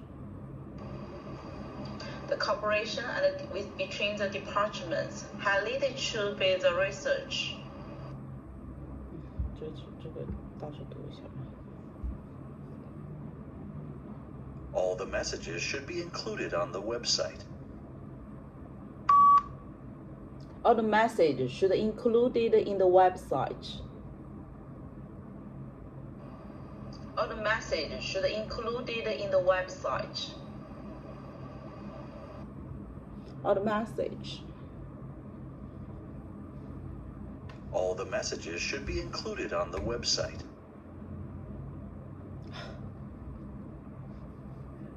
The cooperation between the departments has led to the research. 这个倒是读一下吧。 All the messages should be included on the website. All the messages should be included in the website. All the messages should be included in the website. All the message. All the messages should be included on the website.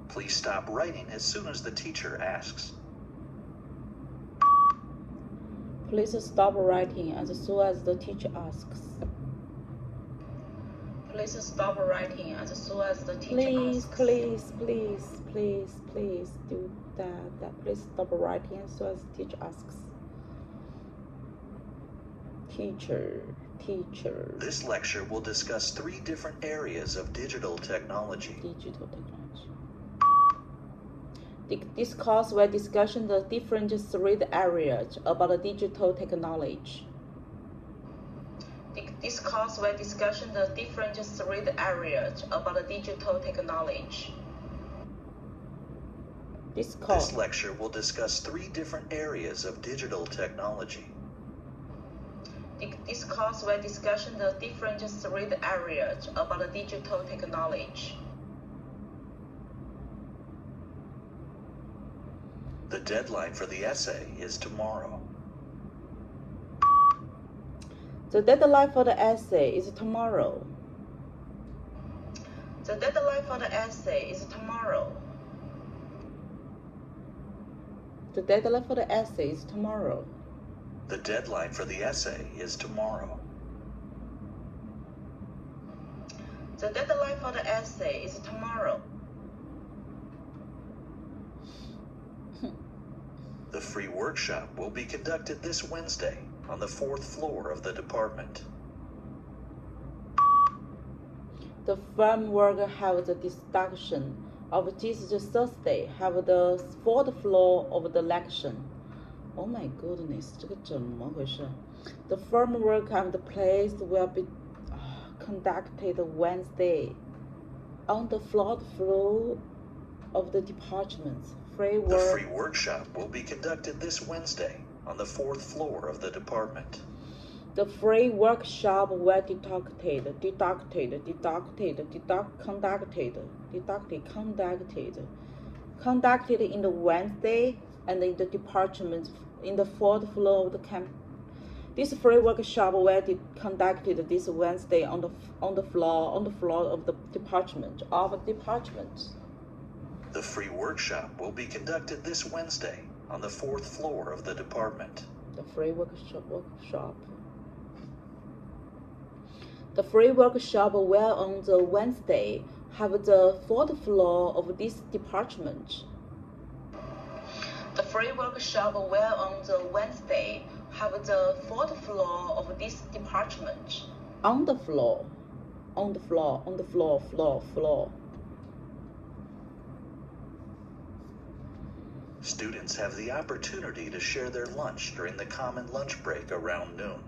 Please stop writing as soon as the teacher asks. Please stop writing as soon as the teacher asks. Please stop writing as soon as the teacher Please asks. do that. Please stop writing as soon as the teacher asks. Teacher. This lecture will discuss 3 different areas of digital technology. This course will discuss the different 3 areas about digital technology. This course will discuss the different 3 areas about digital technology. This lecture will discuss 3 different areas of digital technology. This course will discuss the different 3 areas about digital technology. The deadline for the essay is tomorrow. The deadline for the essay is tomorrow. The deadline for the essay is tomorrow. The deadline for the essay is tomorrow. The deadline for the essay is tomorrow. The deadline for the essay is tomorrow. The free workshop will be conducted this Wednesday on the 4th floor of the department. The framework have the discussion of this Thursday have the 4th floor of the lecture. Oh my goodness, 这个怎么回事? The framework and the place will be conducted Wednesday on the 4th floor of the department. The free workshop will be conducted this Wednesday on the 4th floor of the department. The free workshop will conducted in the Wednesday and in the department in the fourth floor of the campus. This free workshop will be conducted this Wednesday on the floor of the department. The free workshop will be conducted this Wednesday on the fourth floor of the department. The free workshop. The free workshop will on the Wednesday have the fourth floor of this department. The free workshop will on the Wednesday have the fourth floor of this department. On the floor. Students have the opportunity to share their lunch during the common lunch break around noon.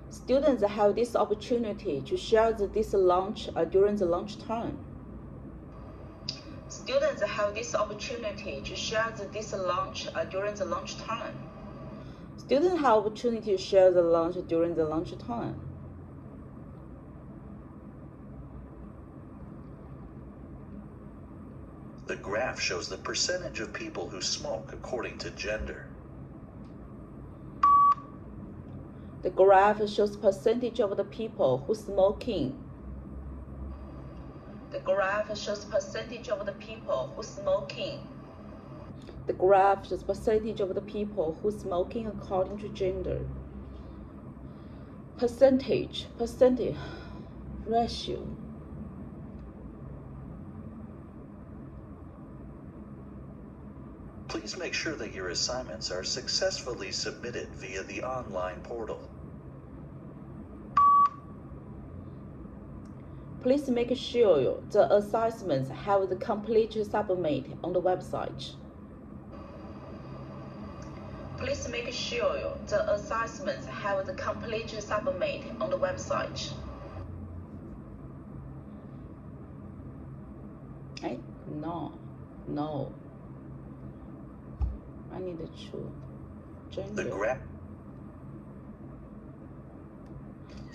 Students have this opportunity to share this lunch during the lunch time. Students have this opportunity to share this lunch during the lunch time. Students have opportunity to share the lunch during the lunch time. The graph shows the percentage of people who smoke according to gender. The graph shows percentage of the people who smoking. The graph shows percentage of the people who smoking. The graph shows percentage of the people who smoking according to gender. Percentage, ratio. Please make sure that your assignments are successfully submitted via the online portal. Please make sure the assignments have the complete submit on the website. Please make sure the assignments have the complete submit on the website. No. I need to choose gender.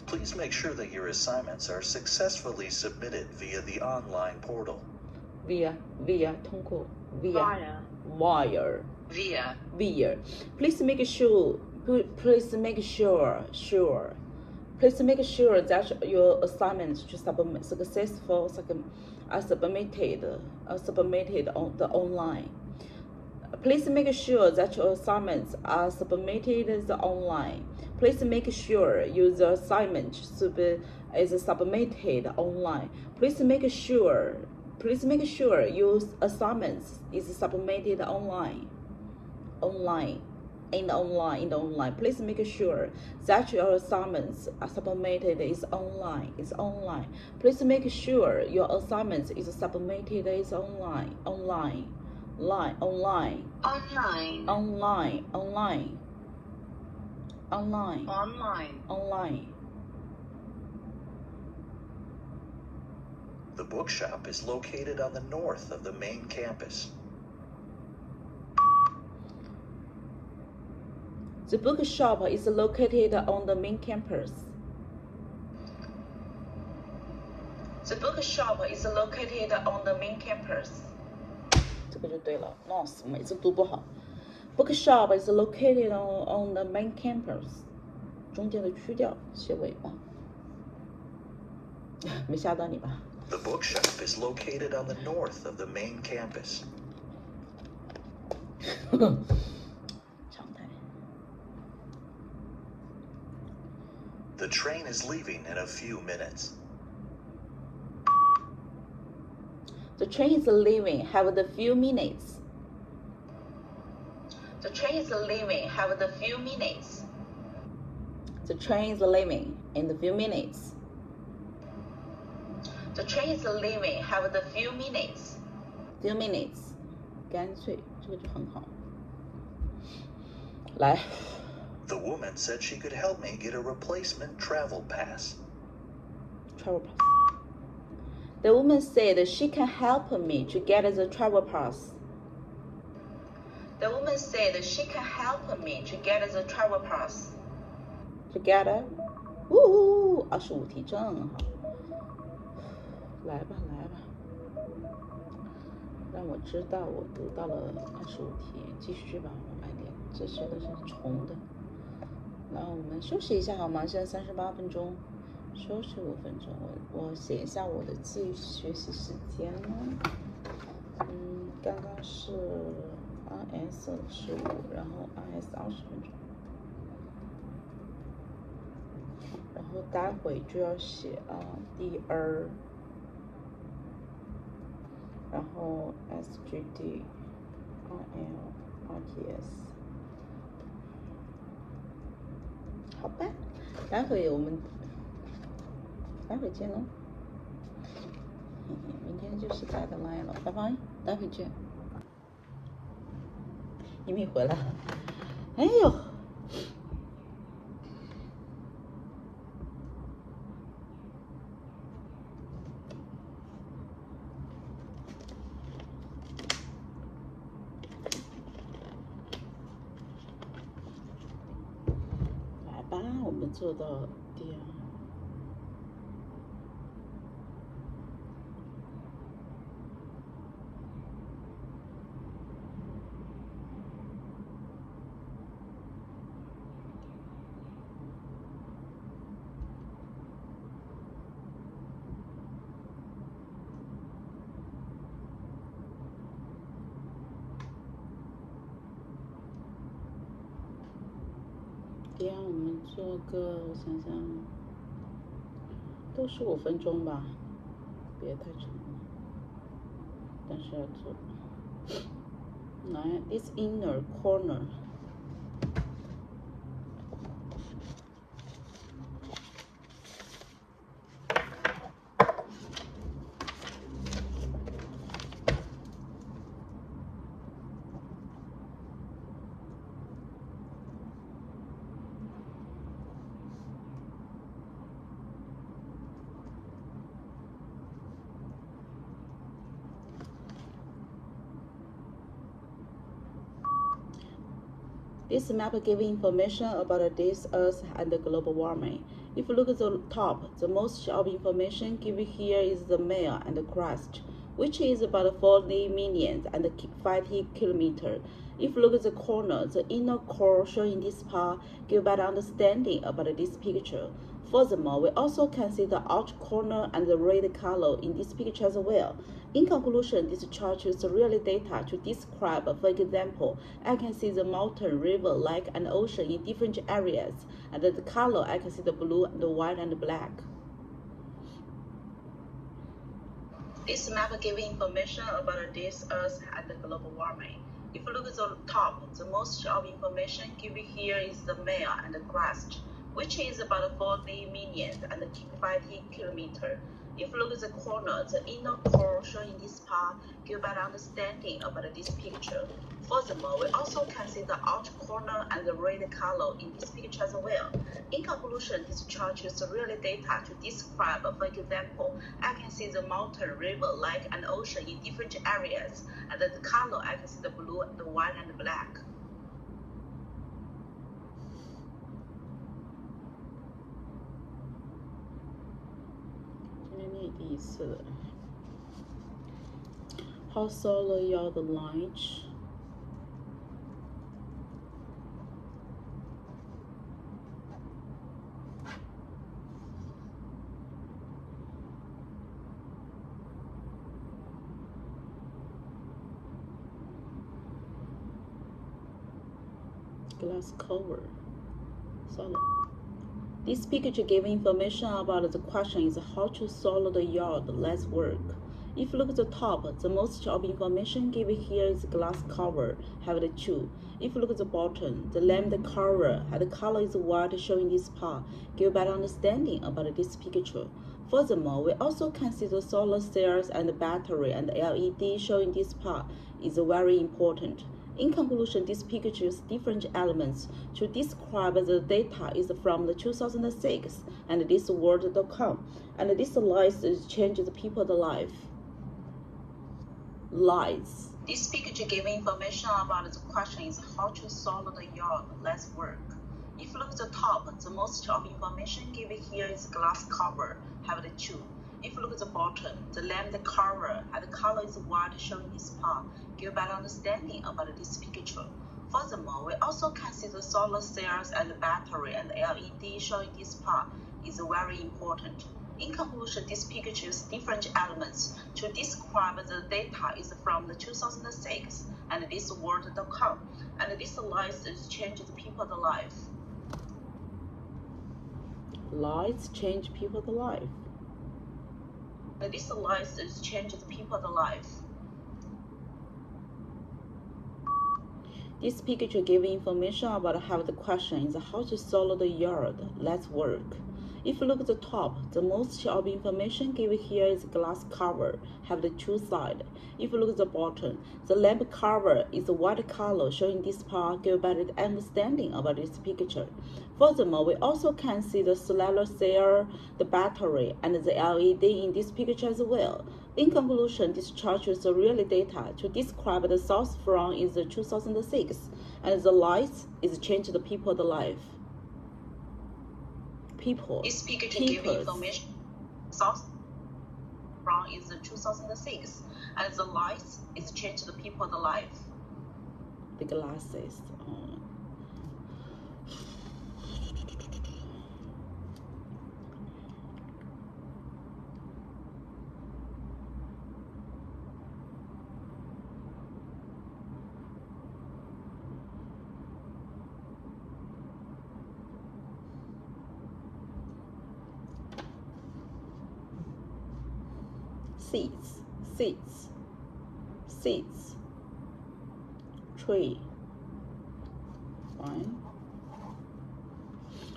Please make sure that your assignments are successfully submitted via the online portal. Via. Please make sure that your assignments to submit submitted on the online. Please make sure that your assignments are submitted online. Please make sure your assignment is submitted online. Please make sure your assignments is submitted online. In the online. Please make sure that your assignments are submitted is online. Please make sure your assignments is submitted is online. The bookshop is located on the north of the main campus. The bookshop is located on the main campus. The bookshop is located on the main campus. 这个就对了，闹死，每次读不好。Bookshop is located on the main campus. 中间的去掉，写尾巴。没吓到你吧？ The bookshop is located on the north of the main campus. 常态。The train is leaving in a few minutes. The train is leaving. Have the few minutes. The train is leaving. Have the few minutes. The train is leaving in the few minutes. The train is leaving. Have the few minutes. Few minutes. 干脆，这个就很好。来。The woman said she could help me get a replacement travel pass. Travel pass. The woman said she can help me to get the travel pass. The woman said she can help me to get the travel pass. Together? 25题正好。来吧。让我知道我读到了25题，继续吧，我慢点，这学的是重的。然后我们休息一下好吗？现在38分钟，休息5分钟。我写一下我的学习时间呢。刚刚是 RS 15，然后 RS 20分钟，然后待会就要写第2，然后 SGD、RL、RTS。好吧，待会见喽。明天就是deadline了，拜拜，待会见。一米回来，哎呦，来吧，我们做到第2。我们做个，我想想，都15分钟吧，别太长了，但是要做。来 ，this inner corner。This map gives information about this Earth and the global warming. If you look at the top, the most of information given here is the mare and the crust, which is about 40 million and 50 kilometers. If you look at the corner, the inner core shown in this part gives better understanding about this picture. Furthermore, we also can see the outer corner and the red color in this picture as well. In conclusion, this chart uses real data to describe, for example, I can see the mountain, river, lake, and ocean in different areas, and the color, I can see the blue, the white, and the black. This map gives information about this Earth and the global warming. If you look at the top, the most of information given here is the mare and the crust, which is about 40 million and 50 kilometers. If you look at the corner, the inner core shown in this part gives better understanding about this picture. Furthermore, we also can see the outer corner and the red color in this picture as well. In conclusion, this chart uses real data to describe, for example, I can see the mountain, river, lake, and ocean in different areas, and the color, I can see the blue, the white, and the black. How solar are the lights? Glass cover. Solid. This picture gives information about the question is how to solve the yard. Let's work. If you look at the top, the most of information given here is glass cover, have the two. If you look at the bottom, the lamp cover, and the color is white showing this part, give better understanding about this picture. Furthermore, we also can see the solar cells and the battery and the LED showing this part is very important. In conclusion, this picture uses different elements to describe the data is from the 2006 and this world.com, and this lies changes people's lives. This picture gives information about the question is how to solve the yard. Let's work. If you look at the top, the most of information given here is glass cover, have the two. If you look at the bottom, the lamp cover and the color is white showing this part, give better understanding about this picture. Furthermore, we also can see the solar cells and the battery and the LED showing this part is very important. In conclusion, this picture uses different elements to describe the data is from the 2006 and this world.com, and this lights is changes people's life. Lights change people's life. This lights is changes people's life. This picture gives information about how the question is how to solve the yard. Let's work. If you look at the top, the most of information given here is glass cover, have the two sides. If you look at the bottom, the lamp cover is a white color showing this part, give better understanding about this picture. Furthermore, we also can see the solar cell, the battery, and the LED in this picture as well. In conclusion, this chart is the real data to describe the source from is 2006, and the lights is change the people's life. This picture gives information source from is 2006, and the lights is change the people's life. The glasses. Seeds, tree, fine.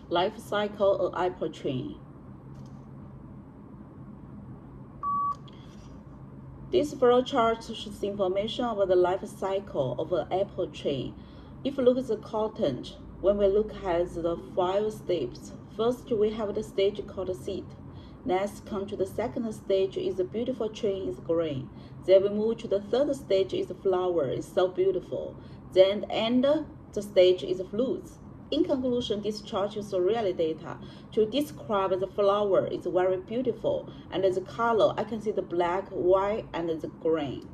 Life cycle of apple tree. This flow chart shows information about the life cycle of an apple tree. If you look at the content, when we look at the 5 steps, first we have the stage called seed. Next, come to the second stage is a beautiful tree is green. Then we move to the third stage is flower, is so beautiful. Then end the stage is fruits. In conclusion, this chart is real data to describe the flower is very beautiful, and the color I can see the black, white, and the green.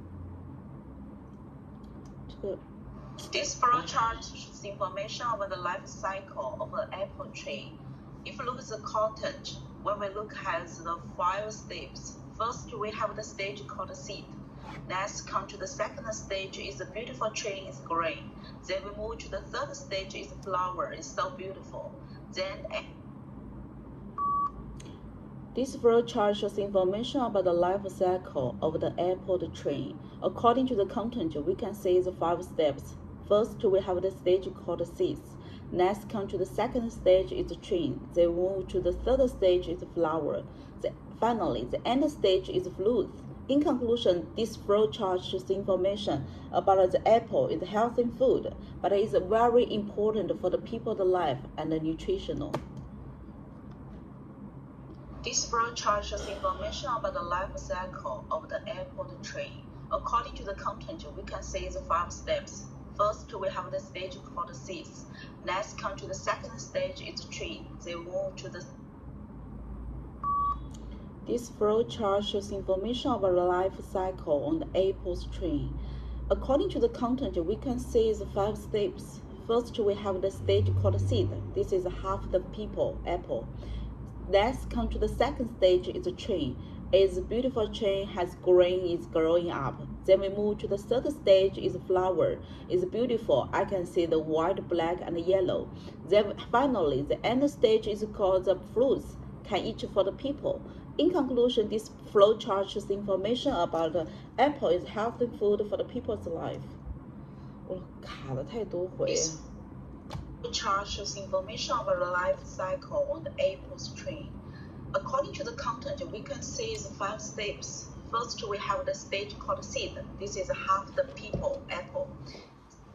This flow chart shows information about the life cycle of an apple tree. If you look at the content, when we look at the 5 steps, first we have the stage called seed. Next, come to the second stage is a beautiful tree is green. Then we move to the third stage is flower, is so beautiful. Then this flow chart shows information about the life cycle of the apple tree. According to the content, we can see the 5 steps. First, we have the stage called seeds. Next, come to the second stage is tree. They move to the third stage is flower. Finally, the end stage is fruit. In conclusion, this flow chart shows information about the apple is healthy food, but it is very important for the people's life and the nutritional. This flow chart shows information about the life cycle of the apple tree. According to the content, we can see the 5 steps. First, we have the stage called seeds. Next, come to the second stage is tree. They move to the This flow chart shows information about the life cycle on the apple's tree. According to the content, we can see the 5 steps. First, we have the stage called seed. This is half the apple. Next, come to the second stage is a tree. It's a beautiful tree, has green, is growing up. Then we move to the third stage is flower. It's beautiful. I can see the white, black, and yellow. Then finally, the end stage is called the fruits, can eat for the people. In conclusion, this flow chart shows information about the apple is healthy food for the people's life. 我卡了太多回。The chart shows information about the life cycle on the apple's tree. According to the content, we can see the 5 steps. First, we have the stage called seed. This is half the apple.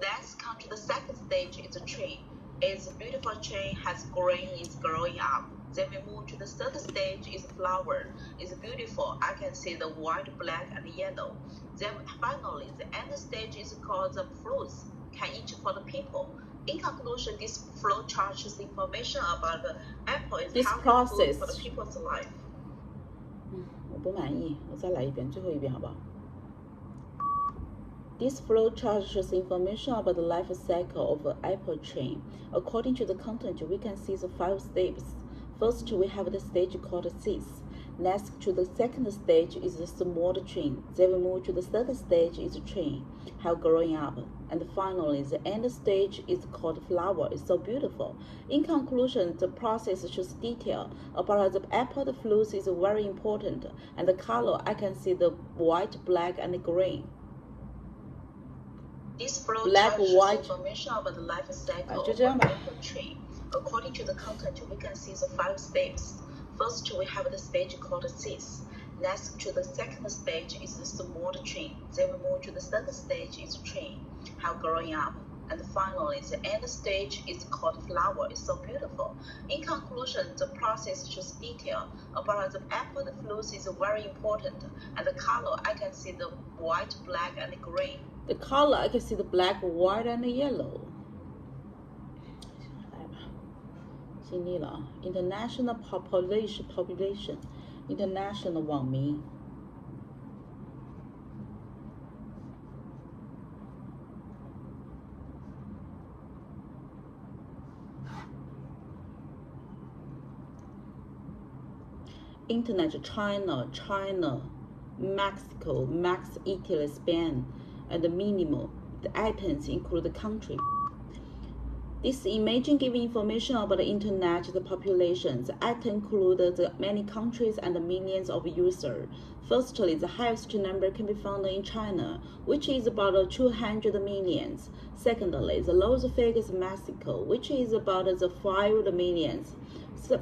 Next, come to the second stage is a tree. It's a beautiful tree, has green, is growing up. Then we move to the third stage is flower. It's beautiful. I can see the white, black, and yellow. Then finally, the end stage is called the fruits, can eat for the people. In conclusion, this flow chart shows information about the apple is healthy food for the people's life. 不满意，我再来一遍，最后一遍好不好？ This flowchart shows information about the life cycle of an apple tree. According to the content, we can see the 5 steps. First, we have the stage called seeds. Next to the second stage is the small tree. Then we move to the third stage is tree, how growing up. And finally, the end stage is called flower. It's so beautiful. In conclusion, the process shows detail about the apple. The fruit is very important. And the color, I can see the white, black, and green. This flow Black, chart shows white. information about the life cycle of 就这样 an 吧。 apple tree. According to the content, we can see the 5 steps. First, we have the stage called seeds. Next to the second stage is the small tree. Then we move to the third stage is tree, how growing up. And finally, the end stage is called flower. It's so beautiful. In conclusion, the process shows detail about the apple. The fruit is very important. And the color, I can see the white, black, and green. The color, I can see the black, white, and yellow. 来吧，尽力了啊 ！International population, international 网民。Internet, China, Mexico, Italy, Spain, and minimal. The items include the country. This image gives information about the internet, the population. The items include the many countries and the millions of users. Firstly, the highest number can be found in China, which is about 200 millions. Secondly, the lowest figure is Mexico, which is about the 5 millions.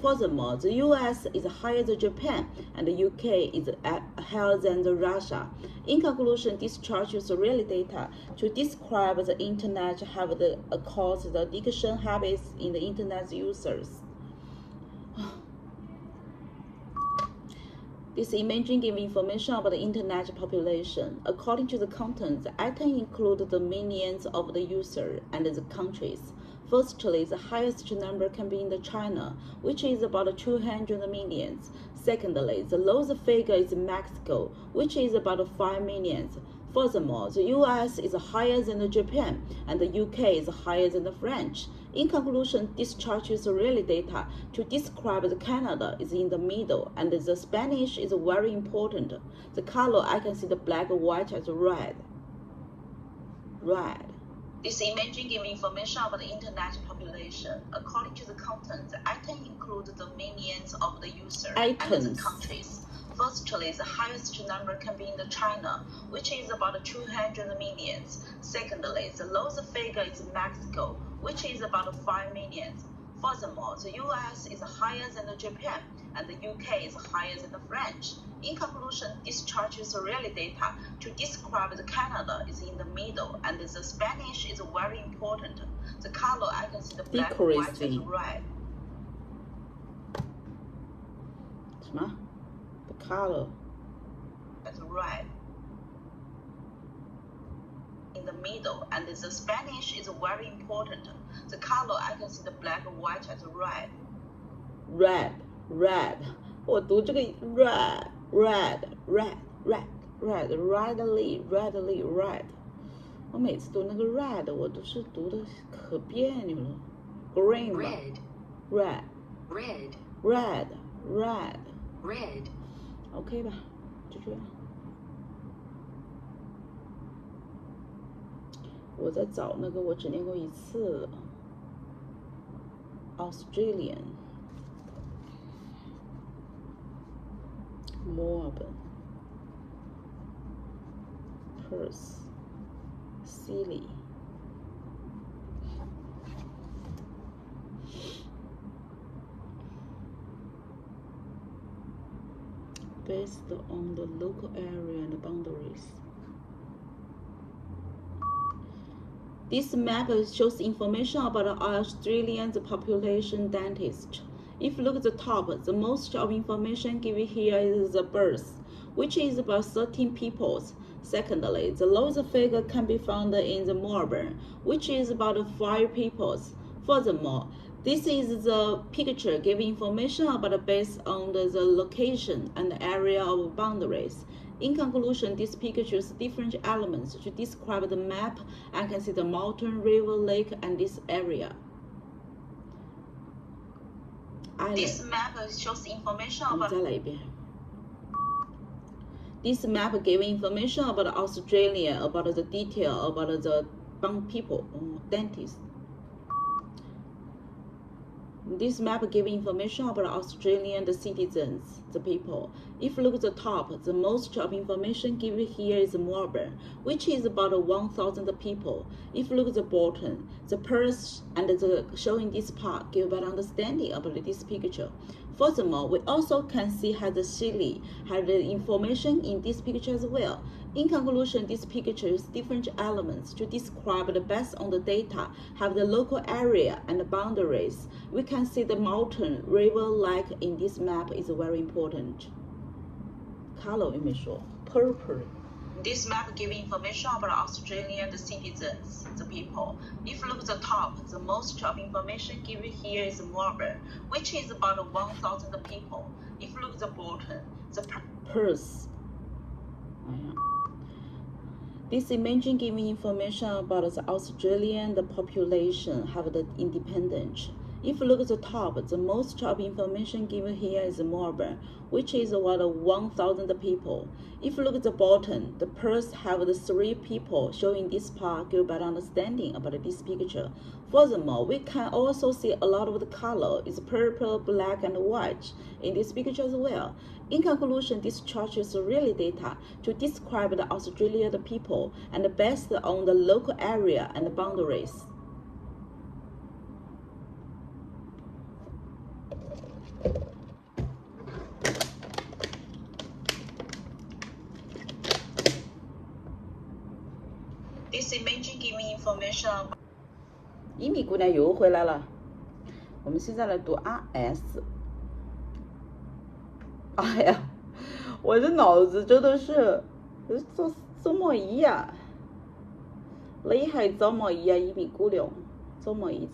Furthermore, the US is higher than Japan, and the UK is higher than Russia. In conclusion, this chart shows real data to describe the internet have the cause the addiction habits in the internet users. This image gives information about the internet population. According to the content, the items include the millions of the users and the countries. Firstly, the highest number can be in China, which is about 200 millions. Secondly, the lowest figure is Mexico, which is about 5 millions. Furthermore, the US is higher than Japan, and the UK is higher than the French. In conclusion, this chart is real data to describe the Canada is in the middle, and the Spanish is very important. The color, I can see the black, white, as red. Red. This image gives information about the internet population. According to the content, the items include the millions of the users and the countries. Firstly, the highest number can be in China, which is about 200 millions. Secondly, the lowest figure is Mexico, which is about 5 millions. Furthermore, the US is higher than Japan, and the UK is higher than the French. In conclusion, this chart is real data to describe the Canada is in the middle, and the Spanish is very important. The color, I can see the black, white, and red. 什么 The color. As red. In the middle, and the Spanish is very important. The color, I can see the black, white, and red. Red. 我读这个 redly. 我每次读那个 red， 我都是读的可别扭了。green 吧 red。OK 吧，就这样。我在找那个我只念过一次 Australian Melbourne Perth Sydney based on the local area and boundaries. This map shows information about Australia's population dentist. If you look at the top, the most of information given here is the birth, which is about 13 people. Secondly, the lowest figure can be found in the Melbourne, which is about 5 people. Furthermore, This is the picture giving information about based on the location and the area of boundaries. In conclusion, this picture shows different elements to describe the map. I can see the mountain, river, lake, and this area. This map shows information 我们 about 再来一遍。This map giving information about Australia, about the detail about the people, dentists. This map gives information about Australian citizens, the people. If you look at the top, the most of information given here is Melbourne, which is about 1,000 people. If you look at the bottom, the Perth and the showing this part give better understanding about this picture. Furthermore, we also can see how the Chile has the information in this picture as well. In conclusion, this picture is different elements to describe the based on the data, have the local area and the boundaries. We can see the mountain, river, lake in this map is very important. Color 有没有说 purple. This map gives information about Australian citizens, the people. If you look at the top, the most of information given here is Melbourne, which is about 1,000 people. If you look at the bottom, the Perth. This image giving information about the Australian population have the independence. If you look at the top, the most of information given here is Melbourne, which is about 1,000 people. If you look at the bottom, the Perth have the 3 people showing this part give better understanding about this picture. Furthermore, we can also see a lot of the color is purple, black, and white in this picture as well. In conclusion, this chart is really data to describe the Australia the people and based on the local area and boundaries. This image giving information. 一米姑娘又回来了，我们现在来读 RS。哎呀，我这脑子真的是做么一呀？你係做么一呀？一米姑娘，做么一？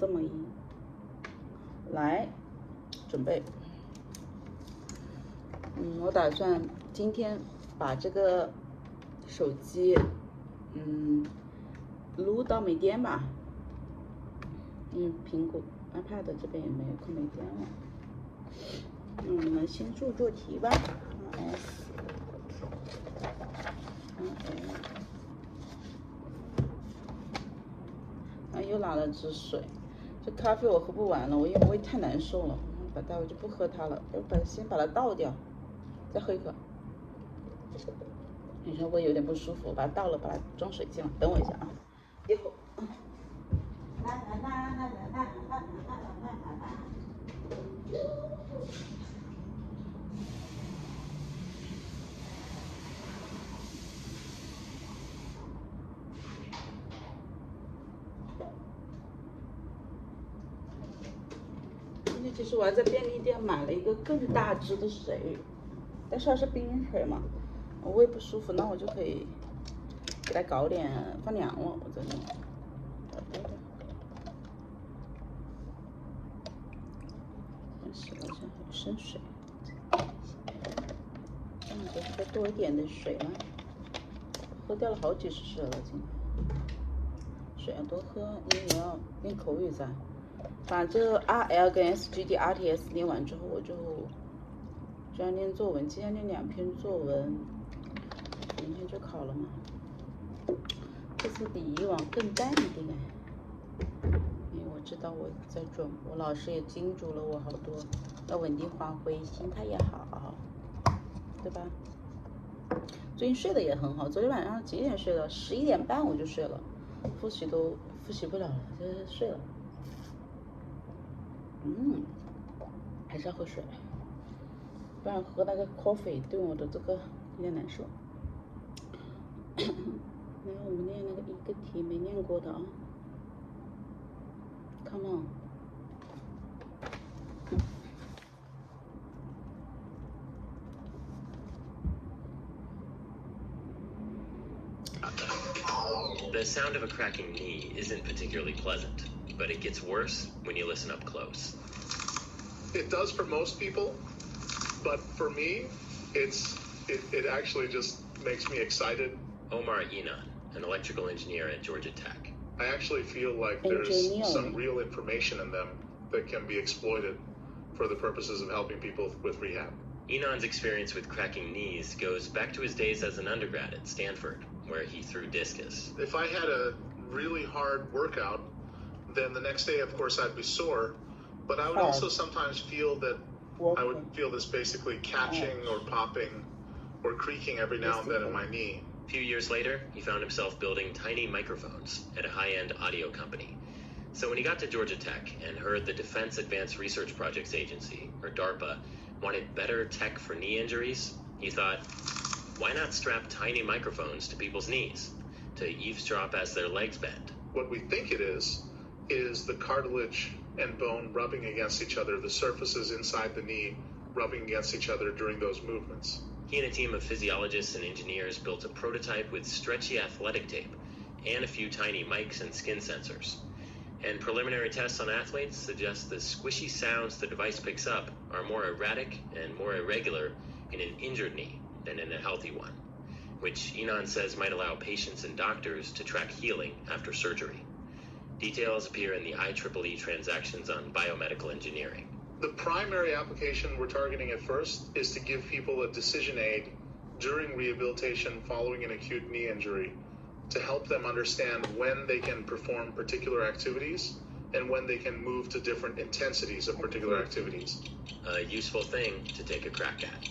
来，准备。我打算今天把这个手机，录到没电吧。苹果 iPad 这边也没有，快没电了。我们先做题吧。又拿了支水，这咖啡我喝不完了，因为胃太难受了，待会就不喝它了，先把它倒掉，再喝一口。你说胃有点不舒服，把它倒了，把它装水进来，等我一下啊，一会儿。其实我还在便利店买了一个更大支的水，但是它是冰水嘛，我胃不舒服，那我就可以给它搞点放凉了，我在那。洗了一下，有生水，这样子再多一点的水了，喝掉了好几十升了，今天水要多喝，因为你要练口语噻。把这 RL 跟 SGD、RTS 练完之后，我就要练作文。今天练2篇作文，明天就考了嘛。这次比以往更淡一点，因为我知道我在准，我老师也叮嘱了我好多，要稳定发挥，心态也好，对吧？最近睡得也很好，昨天晚上几点睡的？11点半我就睡了，复习不了了，就是睡了。还是要喝水，不然喝那个 coffee 对我的这个有点难受。来，我们练那个一个题没练过的啊 ，Come on。The sound of a cracking knee isn't particularly pleasant, but it gets worse when you listen up close. It does for most people, but for me, it actually just makes me excited. Omar Inan, an electrical engineer at Georgia Tech. I actually feel like there's some real information in them that can be exploited for the purposes of helping people with rehab. Inan's experience with cracking knees goes back to his days as an undergrad at Stanford, where he threw discus. If I had a really hard workout, then the next day, of course, I'd be sore, but I would also sometimes feel that I would feel this basically catching or popping or creaking every now and then in my knee. A few years later, he found himself building tiny microphones at a high-end audio company. So when he got to Georgia Tech and heard the Defense Advanced Research Projects Agency, or DARPA, wanted better tech for knee injuries, he thought, why not strap tiny microphones to people's knees to eavesdrop as their legs bend? What we think it is the cartilage and bone rubbing against each other, the surfaces inside the knee rubbing against each other during those movements. He and a team of physiologists and engineers built a prototype with stretchy athletic tape and a few tiny mics and skin sensors. And preliminary tests on athletes suggest the squishy sounds the device picks up are more erratic and more irregular in an injured knee than in a healthy one, which Inan says might allow patients and doctors to track healing after surgery. Details appear in the IEEE transactions on biomedical engineering. The primary application we're targeting at first is to give people a decision aid during rehabilitation following an acute knee injury, to help them understand when they can perform particular activities and when they can move to different intensities of particular activities. A useful thing to take a crack at.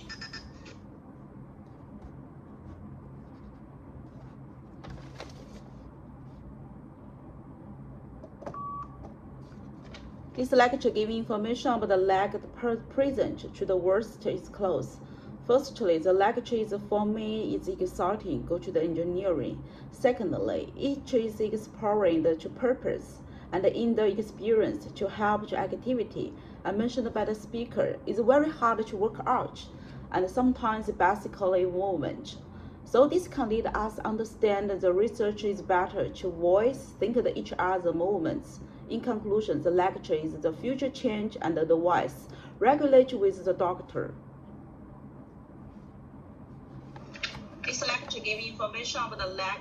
This lecture gives information about the leg present to the worst is close. Firstly, the lecture is for me is exciting, go to the engineering. Secondly, each is exploring the purpose and in the experience to help the activity. I mentioned by the speaker, it's very hard to work out and sometimes basically movement. So this can lead us understand the research is better to voice, think of each other movements. In conclusion, the lecture is the future change and the voice. Regulate with the doctor. This lecture gives information about the leg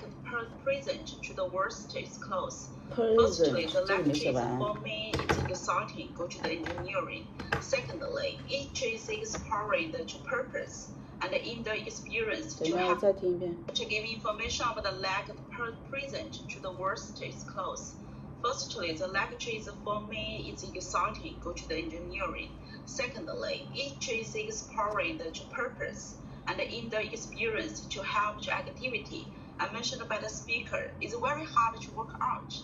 present to the worst is close. Present, Firstly, the lecture is for me is exciting, go to the engineering. Secondly, each is exploring the purpose and in the experience to help to give information about the leg present to the worst is close. Firstly, the lecture is for me is exciting, go to the engineering. Secondly, each is exploring the purpose and in the experience to help the activity. I mentioned by the speaker, it's very hard to work out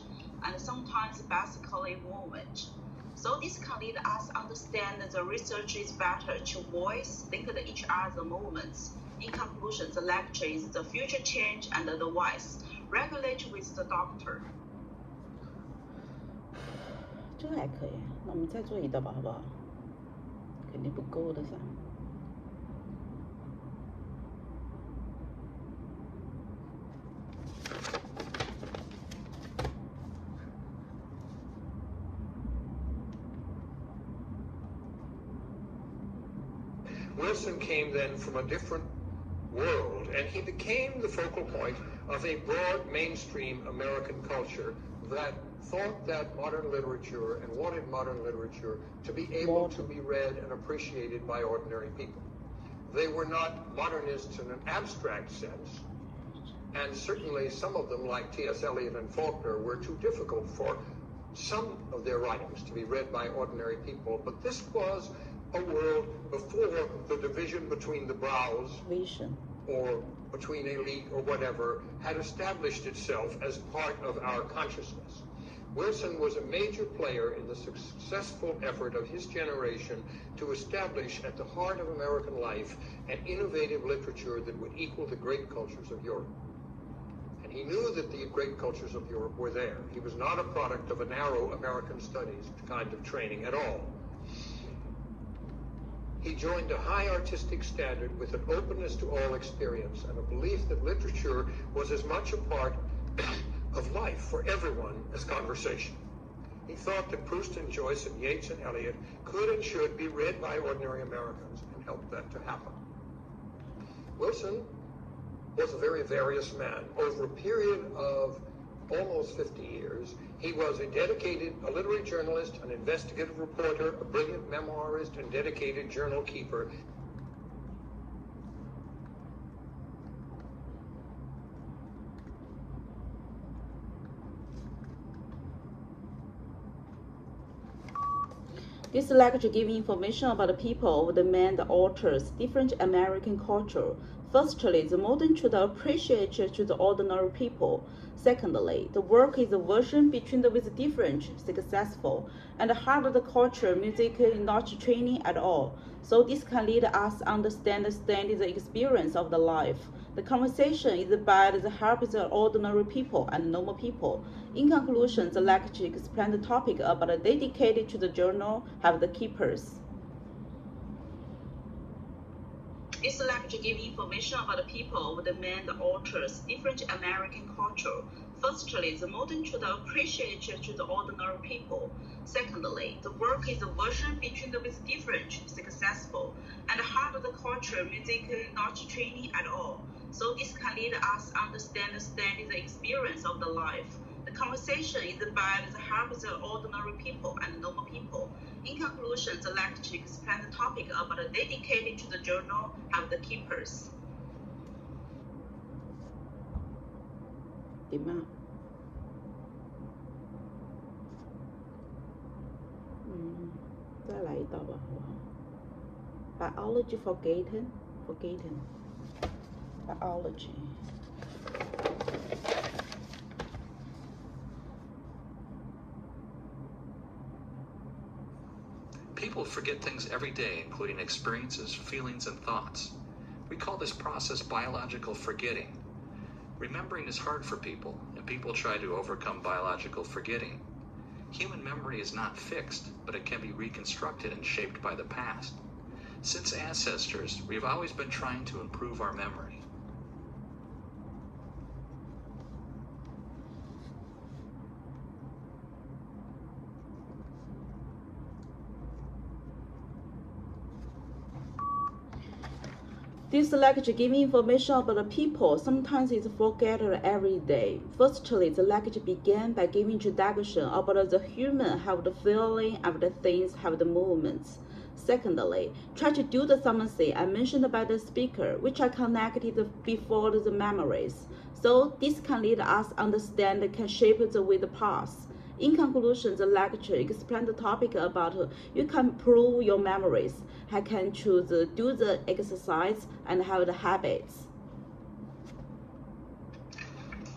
and sometimes basically movement. So this can lead us understand that the research is better to voice, think of each other movements. In conclusion, the lecture is the future change and the voice. Regulate with the doctor. 这还可以，那我们再做一道吧，好不好？肯定不够的噻。Wilson came then from a different world, and he became the focal point of a broad mainstream American culture that thought that modern literature and wanted modern literature to be able to be read and appreciated by ordinary people. They were not modernists in an abstract sense, and certainly some of them, like T.S. Eliot and Faulkner, were too difficult for some of their writings to be read by ordinary people. But this was a world before the division between the brows or between elite or whatever had established itself as part of our consciousness. Wilson was a major player in the successful effort of his generation to establish at the heart of American life an innovative literature that would equal the great cultures of Europe. And he knew that the great cultures of Europe were there. He was not a product of a narrow American studies kind of training at all. He joined a high artistic standard with an openness to all experience and a belief that literature was as much a part of life for everyone as conversation. He thought that Proust and Joyce and Yeats and Eliot could and should be read by ordinary Americans and help that to happen. Wilson was a very various man. Over a period of almost 50 years, he was a literary journalist, an investigative reporter, a brilliant memoirist, and dedicated journal keeper. This lecture gives information about the people of the main authors, different American culture. Firstly, the modern truth appreciation to the ordinary people. Secondly, the work is a version between the with different, successful, and hard the culture, music, not training at all. So this can lead us to understand the experience of the life. The conversation is about the help of the ordinary people and normal people. In conclusion, the lecture explains the topic about dedicated to the journal have the keepers. This lecture gives information about the people of the main authors, different American culture. Firstly, the modern truth appreciation to the ordinary people. Secondly, the work is a version between the with different, successful, and hard the culture, music, not training at all. So this can lead us to understand the experience of the life. The conversation is about the help of the ordinary people and normal people. In conclusion, the lecture explains the topic about dedicated to the journal have the keepers. 點啊？再來一道吧，好不好 ？Biology forgotten. Biology. People forget things every day, including experiences, feelings, and thoughts. We call this process biological forgetting. Remembering is hard for people, and people try to overcome biological forgetting. Human memory is not fixed, but it can be reconstructed and shaped by the past. Since ancestors, we've always been trying to improve our memory. This lecture gives information about the people. Sometimes it's forgotten every day. Firstly, the lecture began by giving introduction about the human have the feeling, have the things, have the movements. Secondly, try to do the something I mentioned by the speaker, which are connected before the memories. So this can lead us understand can shape with the past. In conclusion, the lecture explains the topic about you can improve your memories. I can choose do the exercise and have the habits.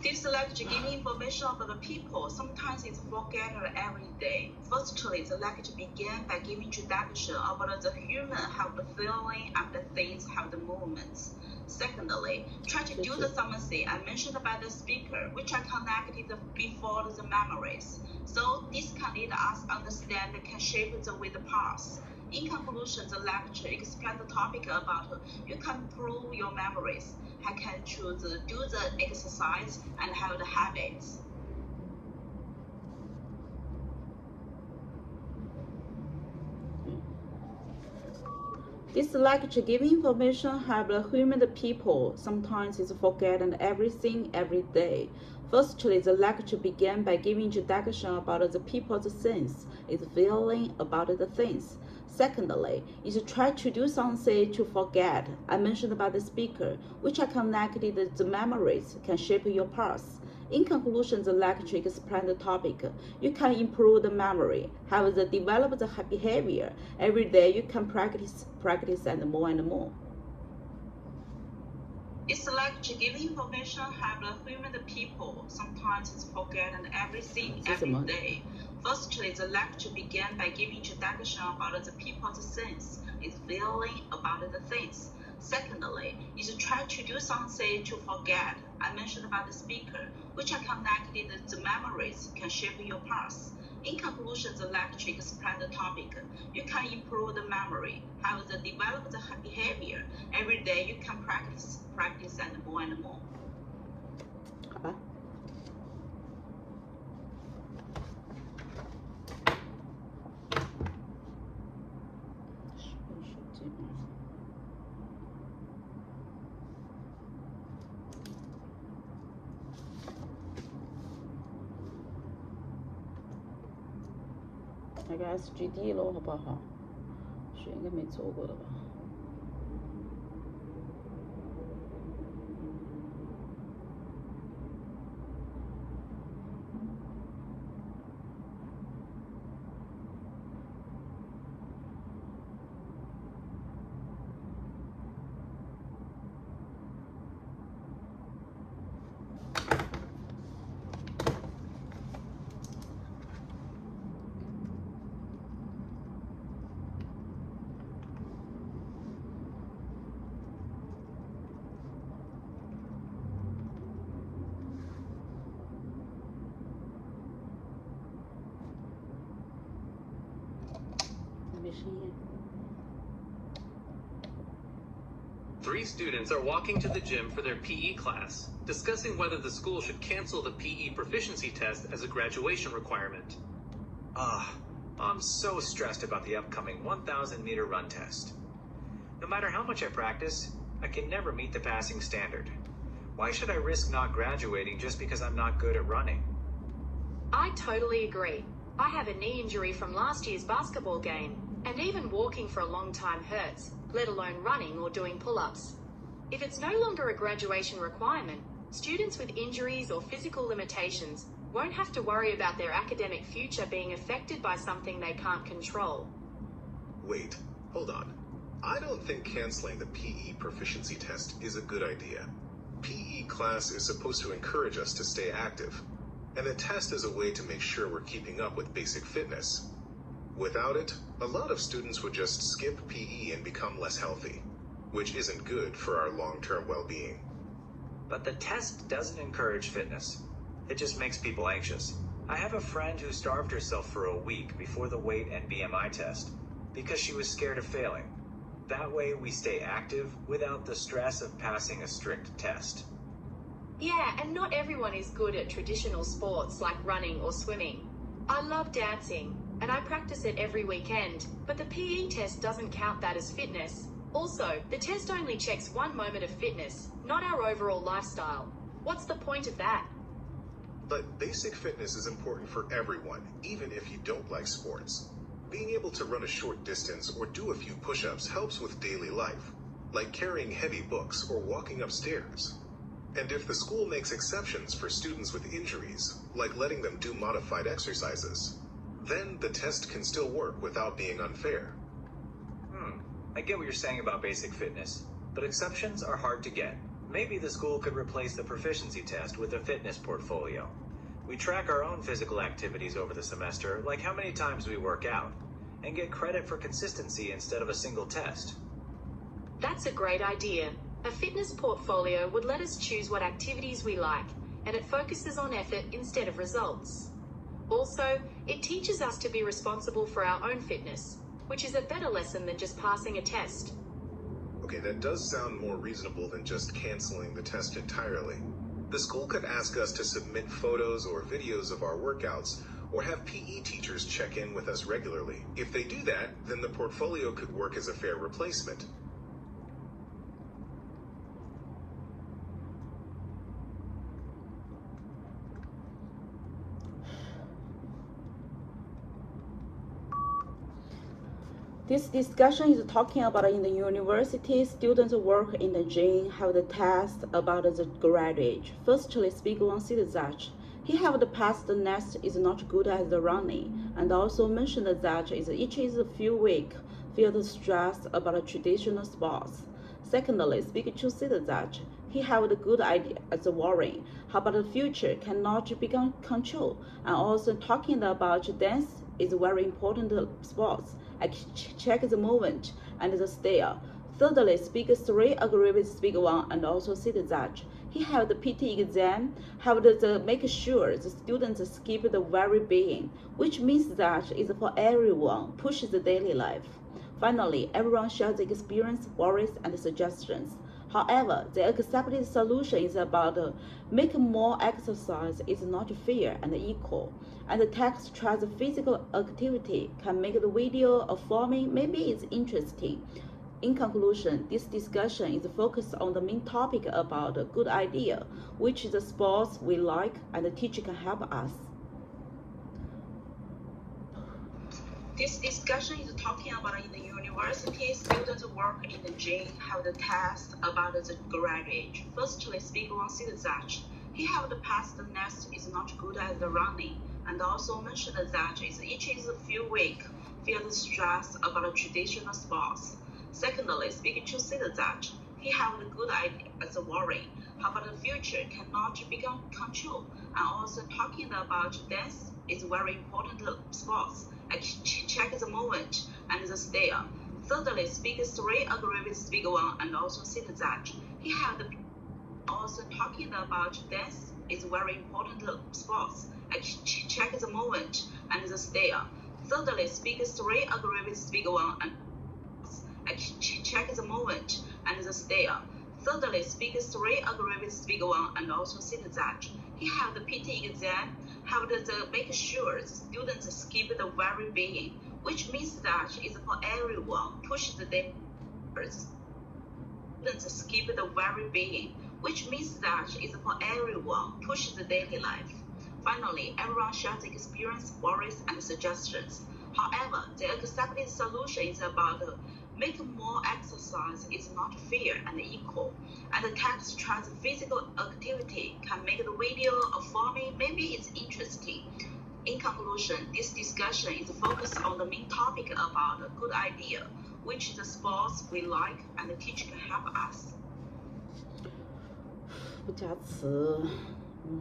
This lecture gives information about the people. Sometimes it's forgotten every day. Firstly, the lecture began by giving introduction about the human have the feeling, have the things, have the movements. Secondly, try to do the something I mentioned by the speaker, which are connected before the memories. So this can lead us understand can shape with the past. In conclusion, the lecture explains the topic about you can improve your memories. I can choose do the exercise and have the habits. This lecture gives information about the human people. Sometimes it's forgotten everything every day. Firstly, the lecture began by giving introduction about the people's sense, its feeling about the things. Secondly, is try to do something to forget. I mentioned about the speaker, which are connected to the memories, can shape your past. In conclusion, the lecture explains the topic. You can improve the memory, have the develop the behavior. Every day you can practice and more. This lecture gives information about the human people. Sometimes it's forgotten everything every day. Firstly, the lecture began by giving introduction about the people's sense, its feeling about the things. Secondly, is try to do something to forget. I mentioned about the speaker, which are connected to memories, can shape your past. In conclusion, the lecture explains the topic. You can improve the memory, have the develop the behavior. Every day you can practice and more. 好吧。来个 SGD 咯，好不好？是应该没做过的吧？Three students are walking to the gym for their PE class, discussing whether the school should cancel the PE proficiency test as a graduation requirement. I'm so stressed about the upcoming 1,000-meter run test. No matter how much I practice, I can never meet the passing standard. Why should I risk not graduating just because I'm not good at running? I totally agree. I have a knee injury from last year's basketball game, and even walking for a long time hurts, let alone running or doing pull-ups. If it's no longer a graduation requirement, students with injuries or physical limitations won't have to worry about their academic future being affected by something they can't control. Wait, hold on. I don't think canceling the PE proficiency test is a good idea. PE class is supposed to encourage us to stay active, and the test is a way to make sure we're keeping up with basic fitness. Without it, a lot of students would just skip PE and become less healthy, which isn't good for our long-term well-being. But the test doesn't encourage fitness. It just makes people anxious. I have a friend who starved herself for a week before the weight and BMI test because she was scared of failing. That way we stay active without the stress of passing a strict test. Yeah, and not everyone is good at traditional sports like running or swimming. I love dancing, and I practice it every weekend, but the PE test doesn't count that as fitness. Also, the test only checks one moment of fitness, not our overall lifestyle. What's the point of that? But basic fitness is important for everyone, even if you don't like sports. Being able to run a short distance or do a few push-ups helps with daily life, like carrying heavy books or walking upstairs. And if the school makes exceptions for students with injuries, like letting them do modified exercises, then the test can still work without being unfair. I get what you're saying about basic fitness, but exceptions are hard to get. Maybe the school could replace the proficiency test with a fitness portfolio. We track our own physical activities over the semester, like how many times we work out, and get credit for consistency instead of a single test. That's a great idea. A fitness portfolio would let us choose what activities we like, and it focuses on effort instead of results. Also, it teaches us to be responsible for our own fitness, which is a better lesson than just passing a test. Okay, that does sound more reasonable than just canceling the test entirely. The school could ask us to submit photos or videos of our workouts, or have PE teachers check in with us regularly. If they do that, then the portfolio could work as a fair replacement. This discussion is talking about in the university, students work in the gym, have the test about the graduate. Firstly, speaker one said that he have the past the next is not good at the running, and also mentioned that each is a few week feel the stress about the traditional sports. Secondly, speaker two said that he have the good idea as a worrying how about the future cannot be controlled, and also talking about dance is very important sports. I check the movement and the style. Thirdly, speaker 3 agree with speaker 1 and also said that he have the PTE exam, have the make sure the students skip the very beginning, which means that is for everyone, pushes the daily life. Finally, everyone shares the experience, worries, and suggestions. However, the accepted solution is about make more exercise is not fair and equal, and the text tries physical activity can make the video of forming maybe it's interesting. In conclusion, this discussion is focused on the main topic about a good idea, which is the sports we like and the teacher can help us. This discussion is talking about in the university, students work in the gym, have the test about the graduate. Firstly, speaker one see that he have the past test is not good at the running, and also mentioned that each is a few week, feel the stress about the traditional sports. Secondly, speaker two see that he have the good idea as a worry, how about the future cannot become control, and also talking about dance is very important sports. I check the moment and the stare. Thirdly, speaker three agree with speaker one and also see that he have the also talking about dance is very important sports. I check the moment and the stare. Thirdly, speaker three agree with speaker one and I check the moment and the stare. Thirdly, speaker three agree with speaker one and also see that he have the PTE exam, have the make sure the students skip the very beginning, which means that is for everyone push the day. Students skip the very beginning, which means that is for everyone push the daily life. Finally, everyone shares experience, worries, and suggestions. However, the accepted solution is about make more exercise is not fair and equal, and the text tries physical activity can make the video or funny, maybe it's interesting. In conclusion, this discussion is focused on the main topic about a good idea, which is the sports we like and the teacher can help us. 不加词，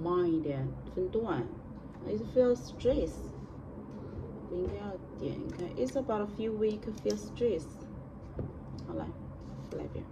慢一点，分段。It feels stress， 不应该要点开。It's about a few weeks feel stress。好来，来一遍。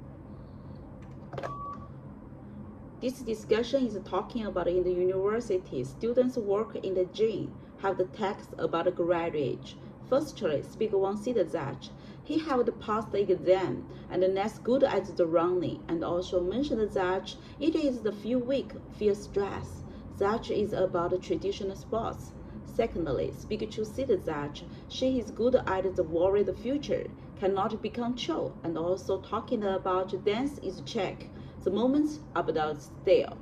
This discussion is talking about in the university, students work in the gym, have the text about the graduate. Firstly, speaker one see that he have passed the exam and that's good at the running, and also mentioned that it is the few week feel stress. That is about the traditional sports. Secondly, speaker two see that she is good at the worry the future, cannot be controlled, and also talking about dance is check. The moments about style.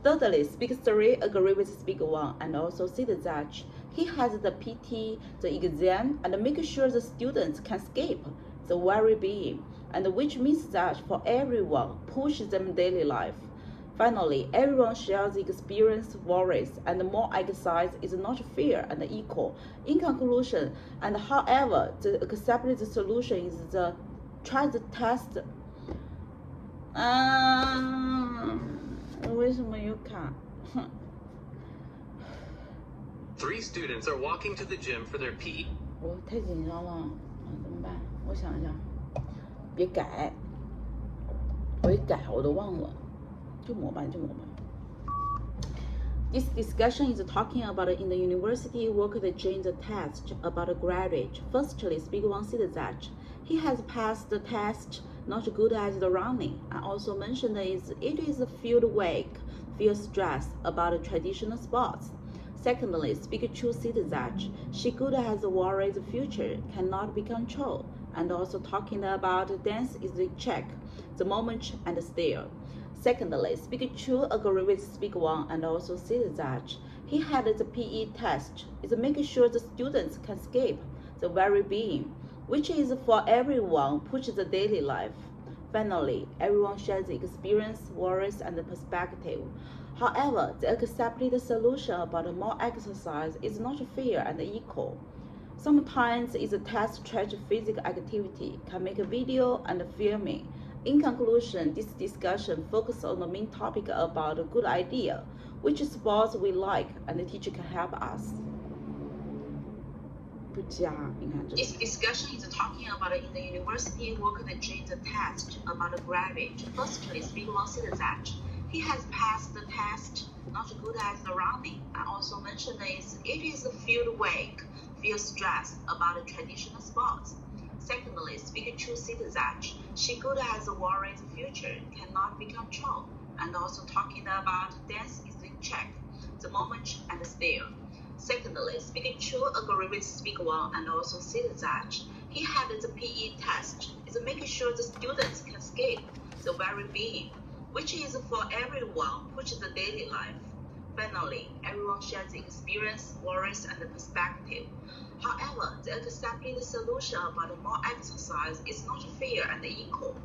Thirdly, speaker three agree with speaker one and also see that he has the PT, the exam, and make sure the students can skip the very beginning, and which means that for everyone push them daily life. Finally, everyone shares experience, worries, and more exercise is not fair and equal. In conclusion, and however, the accepted solution is the try the test. 为什么有卡？Three students are walking to the gym for their PTE. 我太紧张了，怎么办？我想一下，别改，我一改我都忘了，就模板。This discussion is talking about in the university work the during the test about a graduate. Firstly, speaker one see that he has passed the test, not good at the running. I also mentioned it is a field week, feel stress about the traditional sports. Secondly, speaker two see that she good at the worry the future, cannot be controlled, and also talking about dance is the check, the moment and style. Secondly, speaker two agree with speaker one and also see that he had the PE test, is making sure the students can skip the very beginning, which is for everyone push the daily life. Finally, everyone shares the experience, worries, and the perspective. However, the accepted solution about more exercise is not fair and equal. Sometimes it's a test trash physical activity, can make a video and filming. In conclusion, this discussion focuses on the main topic about a good idea, which sports we like, and the teacher can help us. This discussion is talking about in the university work the during the test about a graduate. Firstly, speaker one see that he has passed the test, not good at the running. I also mentioned it is a field week, feel stress about the traditional sports. Secondly, speaker two see that she good at the worry the future, cannot be controlled, and also talking about dance is the check, the moment and the style. Secondly, speaker two agree with speaker one and also see that he had the PE test, is making sure the students can skip the very beginning, which is for everyone push the daily life. Finally, everyone shares the experience, worries, and the perspective. However, the accepting the solution about more exercise is not fair and equal.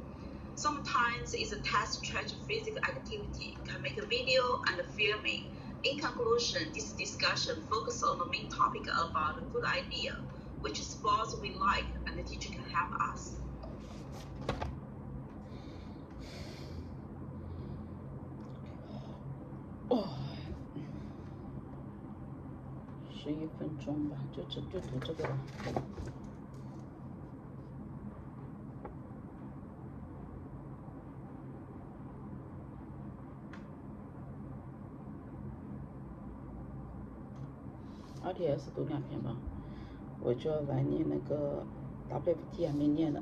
Sometimes it's a test stretch physical activity can make a video and filming. In conclusion, this discussion focuses on the main topic about a good idea, which sports we like, and the teacher can help us. 11分钟吧，就读这个吧。RTS 读2篇吧，我就要来念那个 WFT 还没念呢。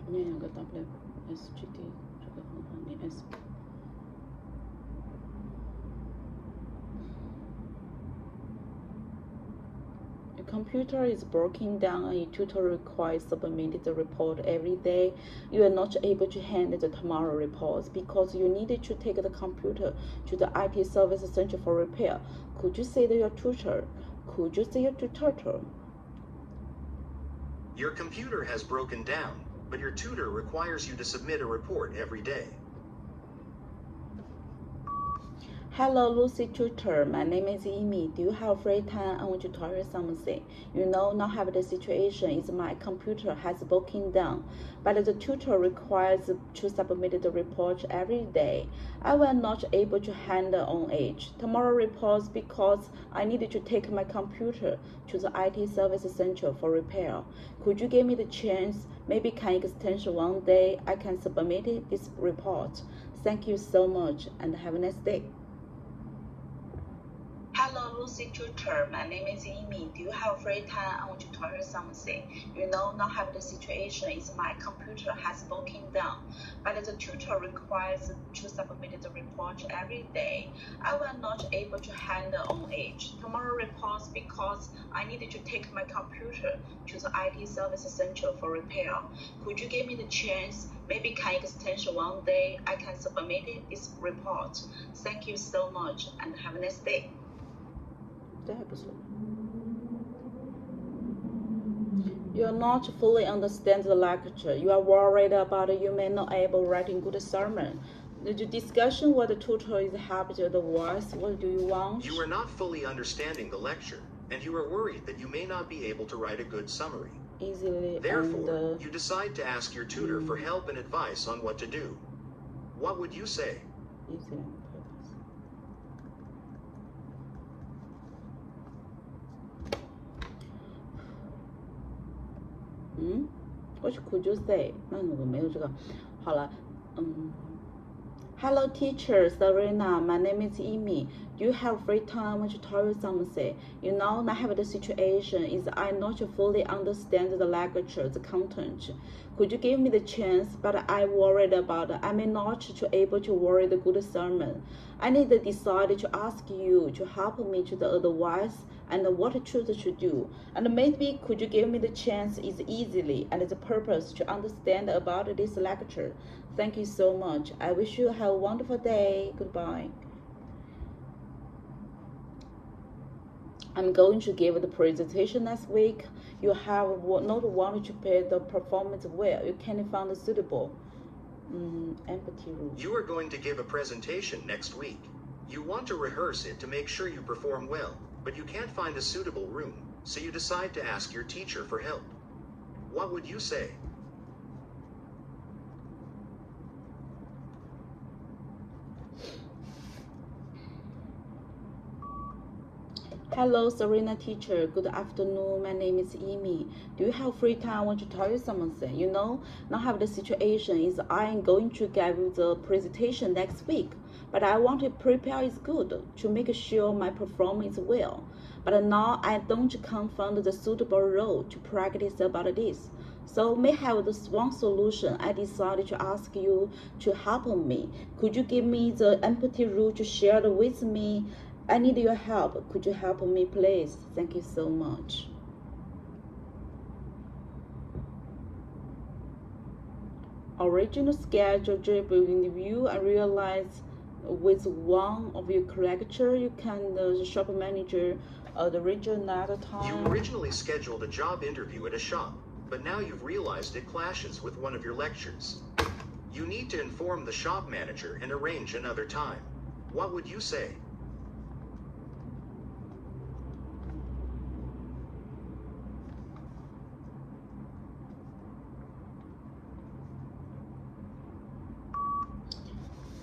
念2个 WSGD 这个很好念 S。Your computer is broken down and your tutor requires submitting the report every day. You are not able to handle the tomorrow reports because you needed to take the computer to the IT service center for repair. Could you say to your tutor? Could you say to tutor? Your computer has broken down, but your tutor requires you to submit a report every day. Hello, Lucy tutor. My name is Amy. Do you have free time? I want to tell you something. You know, now have the situation is my computer has broken down, but the tutor requires to submit the report every day. I was not able to handle on it. Tomorrow reports because I needed to take my computer to the IT service center for repair. Could you give me the chance? Maybe can extension one day I can submit this report. Thank you so much and have a nice day. Hello, Lucy tutor. My name is Amy. Do you have free time? I want to tell you something. You know, now have the situation is my computer has broken down, but the tutor requires to submit the report every day. I was not able to handle on it. Tomorrow reports because I needed to take my computer to the IT service center for repair. Could you give me the chance? Maybe can extension one day I can submit this report. Thank you so much and have a nice day. 这还不错。You are not fully understand the lecture. You are worried about you may not able writing good sermon. The discussion what the tutor is happy otherwise. What do you want? You are not fully understanding the lecture, and you are worried that you may not be able to write a good summary. Easily. Therefore, you decide to ask your tutor for help and advice on what to do. What would you say? Easily. What could you say? 那我没有这个。好了，Hello, teacher Serena. My name is Amy. Do you have free time? I want to tell you something. You know, I have the situation is I not fully understand the lecture, the content. Could you give me the chance? But I worried about I may not to able to write the good sermon. I need to decide to ask you to help me to the advice and what to choose to do. And maybe could you give me the chance is easily and the purpose to understand about this lecture. Thank you so much. I wish you have a wonderful day. Goodbye. I'm going to give the presentation next week. You have not wanted to pay the performance well. You can't find suitable empty room. You are going to give a presentation next week. You want to rehearse it to make sure you perform well, but you can't find a suitable room, so you decide to ask your teacher for help. What would you say? Hello, Serena teacher. Good afternoon. My name is Amy. Do you have free time? I want to tell you something. You know, now have the situation is I am going to give the presentation next week, but I want to prepare is good to make sure my performance is well. But now I don't find the suitable role to practice about this. So may have this one solution. I decided to ask you to help me. Could you give me the empty room to share with me? I need your help. Could you help me, please? Thank you so much. original schedule job interview and realize with one of your lecture you can the shop manager the region another time. You originally scheduled a job interview at a shop, but now you've realized it clashes with one of your lectures. You need to inform the shop manager and arrange another time. What would you say?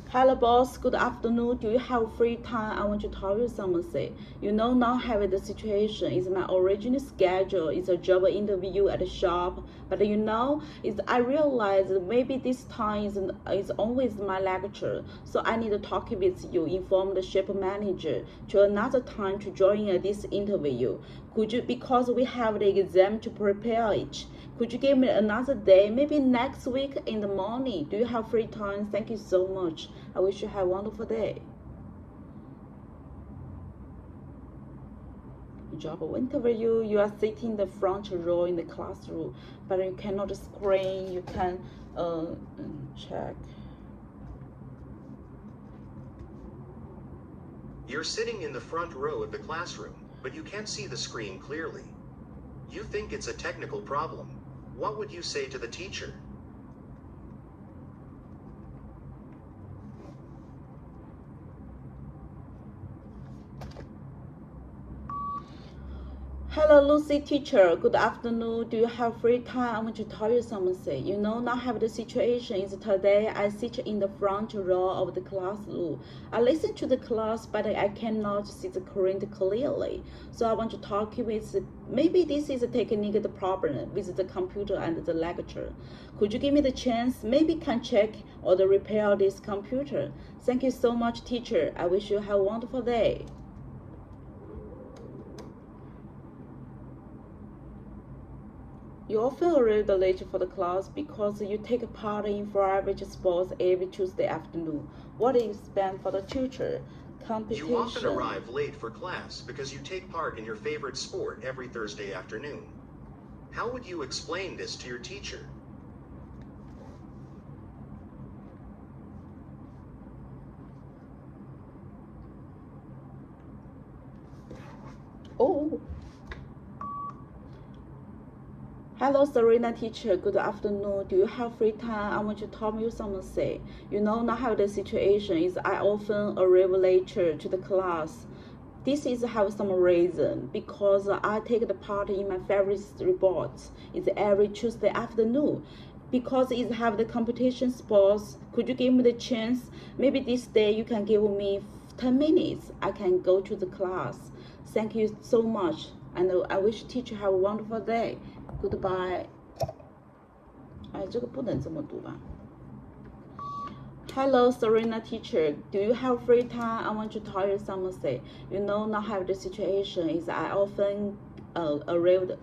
Hello boss, good afternoon. Do you have free time? I want to tell you something. You know, now having the situation is my original schedule. It's a job interview at the shop. But you know, I realize maybe this time is always my lecture. So I need to talk with you, inform the shop manager to another time to join this interview. Could you, because we have the exam to prepare it. Could you give me another day, maybe next week in the morning? Do you have free time? Thank you so much. I wish you have a wonderful day. Job interview, you are sitting in the front row in the classroom, but you cannot screen, you can check. You're sitting in the front row of the classroom, but you can't see the screen clearly. You think it's a technical problem. What would you say to the teacher? Hello, Lucy teacher. Good afternoon. Do you have free time? I want to tell you something. You know, now have the situation is today I sit in the front row of the classroom. I listen to the class, but I cannot see the screen clearly. So I want to talk with, maybe this is a technical problem with the computer and the lecture. Could you give me the chance? Maybe can check or repair this computer. Thank you so much, teacher. I wish you have a wonderful day. You often arrive late for the class because you take part in private sports every Tuesday afternoon. What is planned for the future? Competition. You often arrive late for class because you take part in your favorite sport every Thursday afternoon. How would you explain this to your teacher? Oh. Hello, Serena teacher. Good afternoon. Do you have free time? I want to tell you something. You know, now how the situation is I often arrive later to the class. This is have some reason because I take the part in my favorite sports. It's every Tuesday afternoon. Because it have the competition sports, could you give me the chance? Maybe this day you can give me 10 minutes. I can go to the class. Thank you so much. And I wish teacher have a wonderful day. Goodbye. 哎，这个不能这么读吧 Hello, Serena teacher. Do you have free time? I want to tell you something. You know, now have the situation is I often arrived.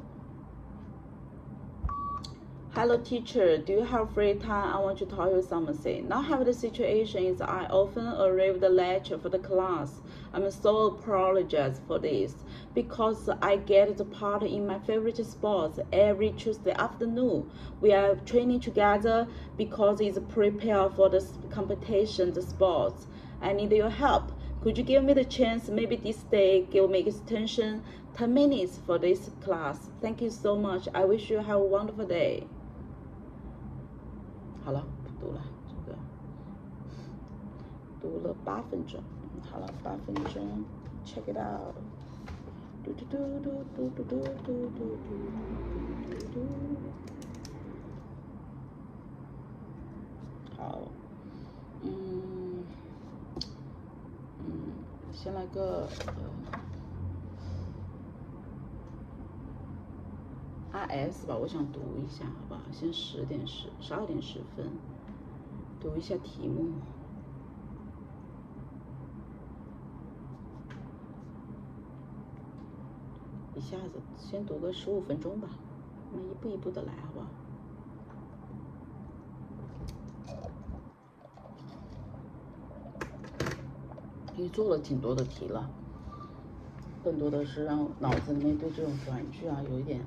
Hello, teacher. Do you have free time? I want to tell you something. Now have the situation is I often arrive late for the class. I'm so apologize for this because I get the part in my favorite sports every Tuesday afternoon. We are training together because it's prepare for the competition, the sports. I need your help. Could you give me the chance? Maybe this day give me extension 10 minutes for this class. Thank you so much. I wish you have a wonderful day. 好了，不读了，这个读了8分钟。好了，8分钟 ，check it out。嘟嘟嘟嘟嘟嘟嘟嘟嘟嘟嘟。好，先来个RS 吧，我想读一下，好吧？先12点10分，读一下题目。一下子先读个15分钟吧，我们一步一步的来，好不好？因为做了挺多的题了，更多的是让脑子里面对这种短句啊有一点。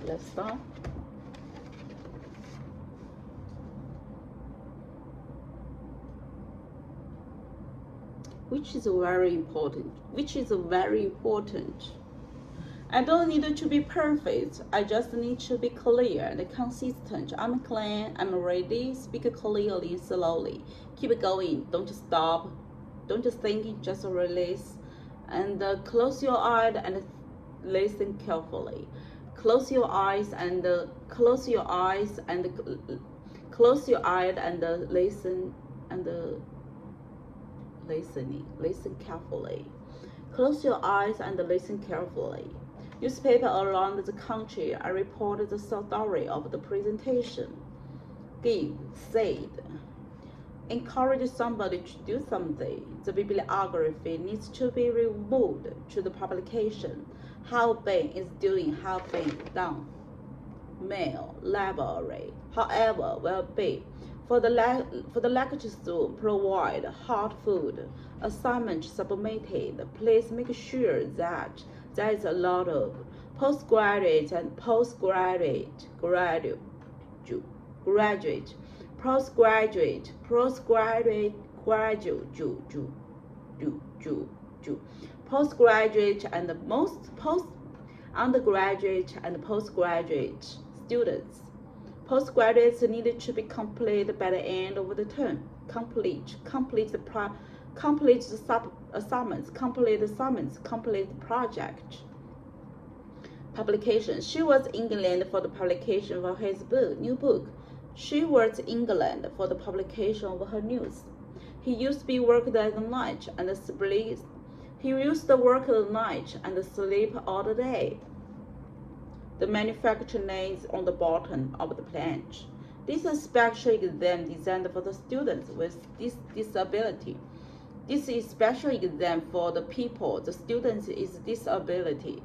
let's start. Which is very important. I don't need to be perfect. I just need to be clear and consistent. I'm clean. I'm ready. Speak clearly, slowly. Keep going. Don't stop. Don't think. Just release. And close your eyes and listen carefully. Close your eyes and listen listen carefully. Close your eyes and listen carefully. Newspaper around the country are reported the story of the presentation. Give, said. Encourage somebody to do something. The bibliography needs to be removed to the publication. How been is doing, how been done. Mail, library, however, will be. For the lecture to provide hot food, assignment submitted. Please make sure that there is a lot of postgraduate and postgraduate, graduate, postgraduate, postgraduate and undergraduate and postgraduate students. Postgraduates needed to be complete by the end of the term. Complete the assignments, complete the project. Publication. She was in England for the publication of his new book. She was in England for the publication of her news. He used to be worked at night and sleep. He used to work at night and sleep all the day. The manufacturer names on the bottom of the plant. This is a special exam designed for the students with this disability. This is a special exam for the students with disability.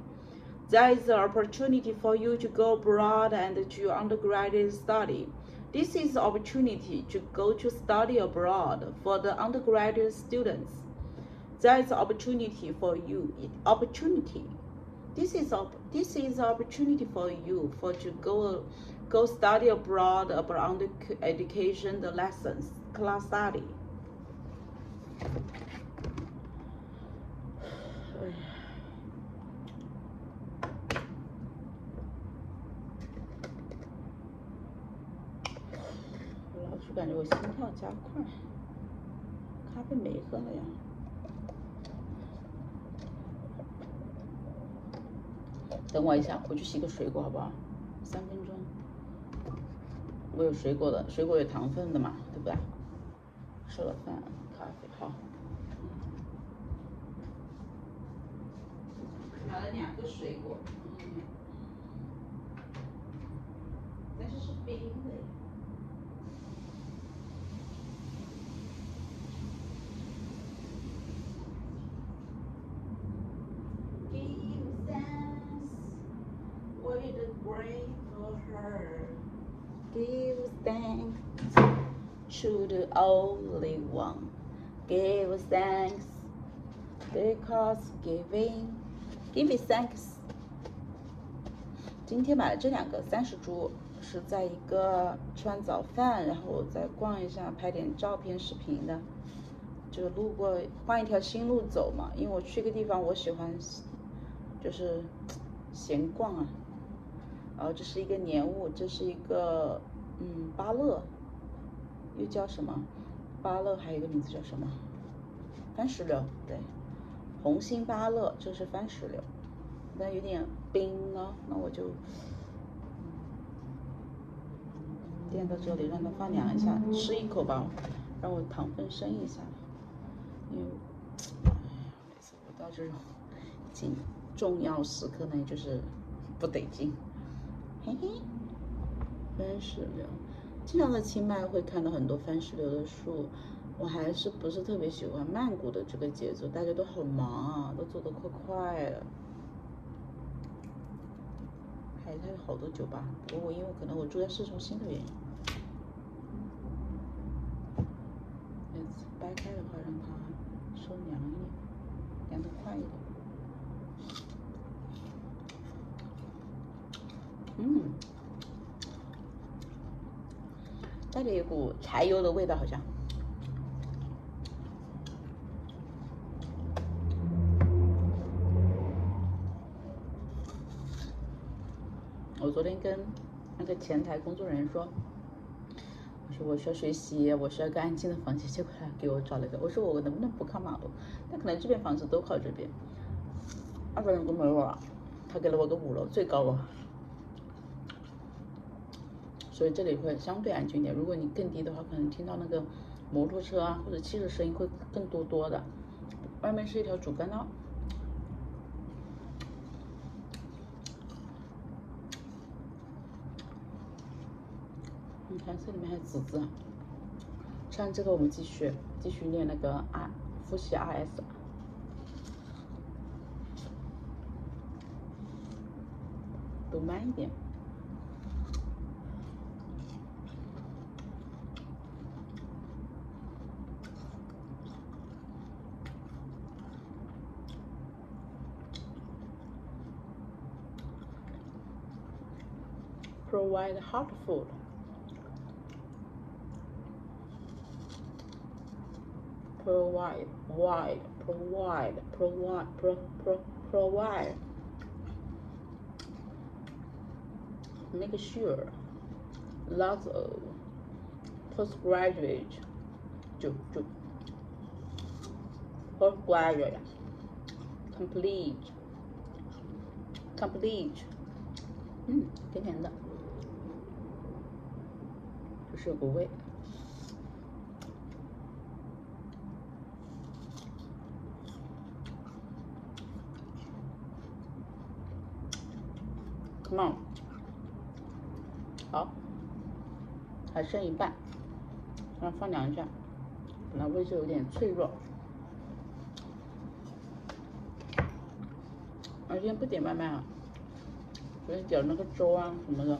There is an opportunity for you to go abroad and to undergraduate study. This is an opportunity to go to study abroad for the undergraduate students. There is an opportunity for you. This is an opportunity for you to go study abroad about education, the lessons, class study.我老是感觉我心跳加快，咖啡没喝了呀。等我一下，我去洗个水果好不好？3分钟。我有水果的，水果有糖分的嘛，对不对？吃了饭，咖啡好。买了2个水果，但是是冰的。Give thanks to the only one. Give thanks because give me thanks. 今天买了这2个30株，是在一个吃完早饭，然后我再逛一下，拍点照片、视频的。就路过，换一条新路走嘛，因为我去个地方，我喜欢就是闲逛啊。然后这是一个莲雾，这是一个芭乐，又叫什么？芭乐还有一个名字叫什么？番石榴，对，红心芭乐，这是番石榴，但有点冰呢，那我就垫到这里，让它放凉一下，吃一口吧，让我糖分升一下，因为每次我到这种重要时刻呢，就是不得劲。嘿嘿，番石榴，经常在清迈会看到很多番石榴的树，我还是不是特别喜欢曼谷的这个节奏，大家都好忙啊，都做得快了。它有好多酒吧，不过因为可能我住在市中心的原因，掰开的话让它收凉一点，凉得快一点。带着一股柴油的味道，好像。我昨天跟那个前台工作人员说，我说我需要学习，我需要一个安静的房间，结果他给我找了一个。我说我能不能不靠马路？那可能这边房子都靠这边。200人都没有啊，他给了我个5楼最高楼，所以这里会相对安静一点。如果你更低的话，可能听到那个摩托车啊或者汽车声音会更多的。外面是一条主干道。你看这里面还有籽籽。吃完这个我们继续练那个复习 RS。读慢一点。Provide hot food. Provide. Make sure lots of postgraduate complete 甜甜的，就是有个味。Come on， 好，还剩一半，让它放凉一下，本来胃就有点脆弱。我今天不点外卖啊，昨天点那个粥啊什么的，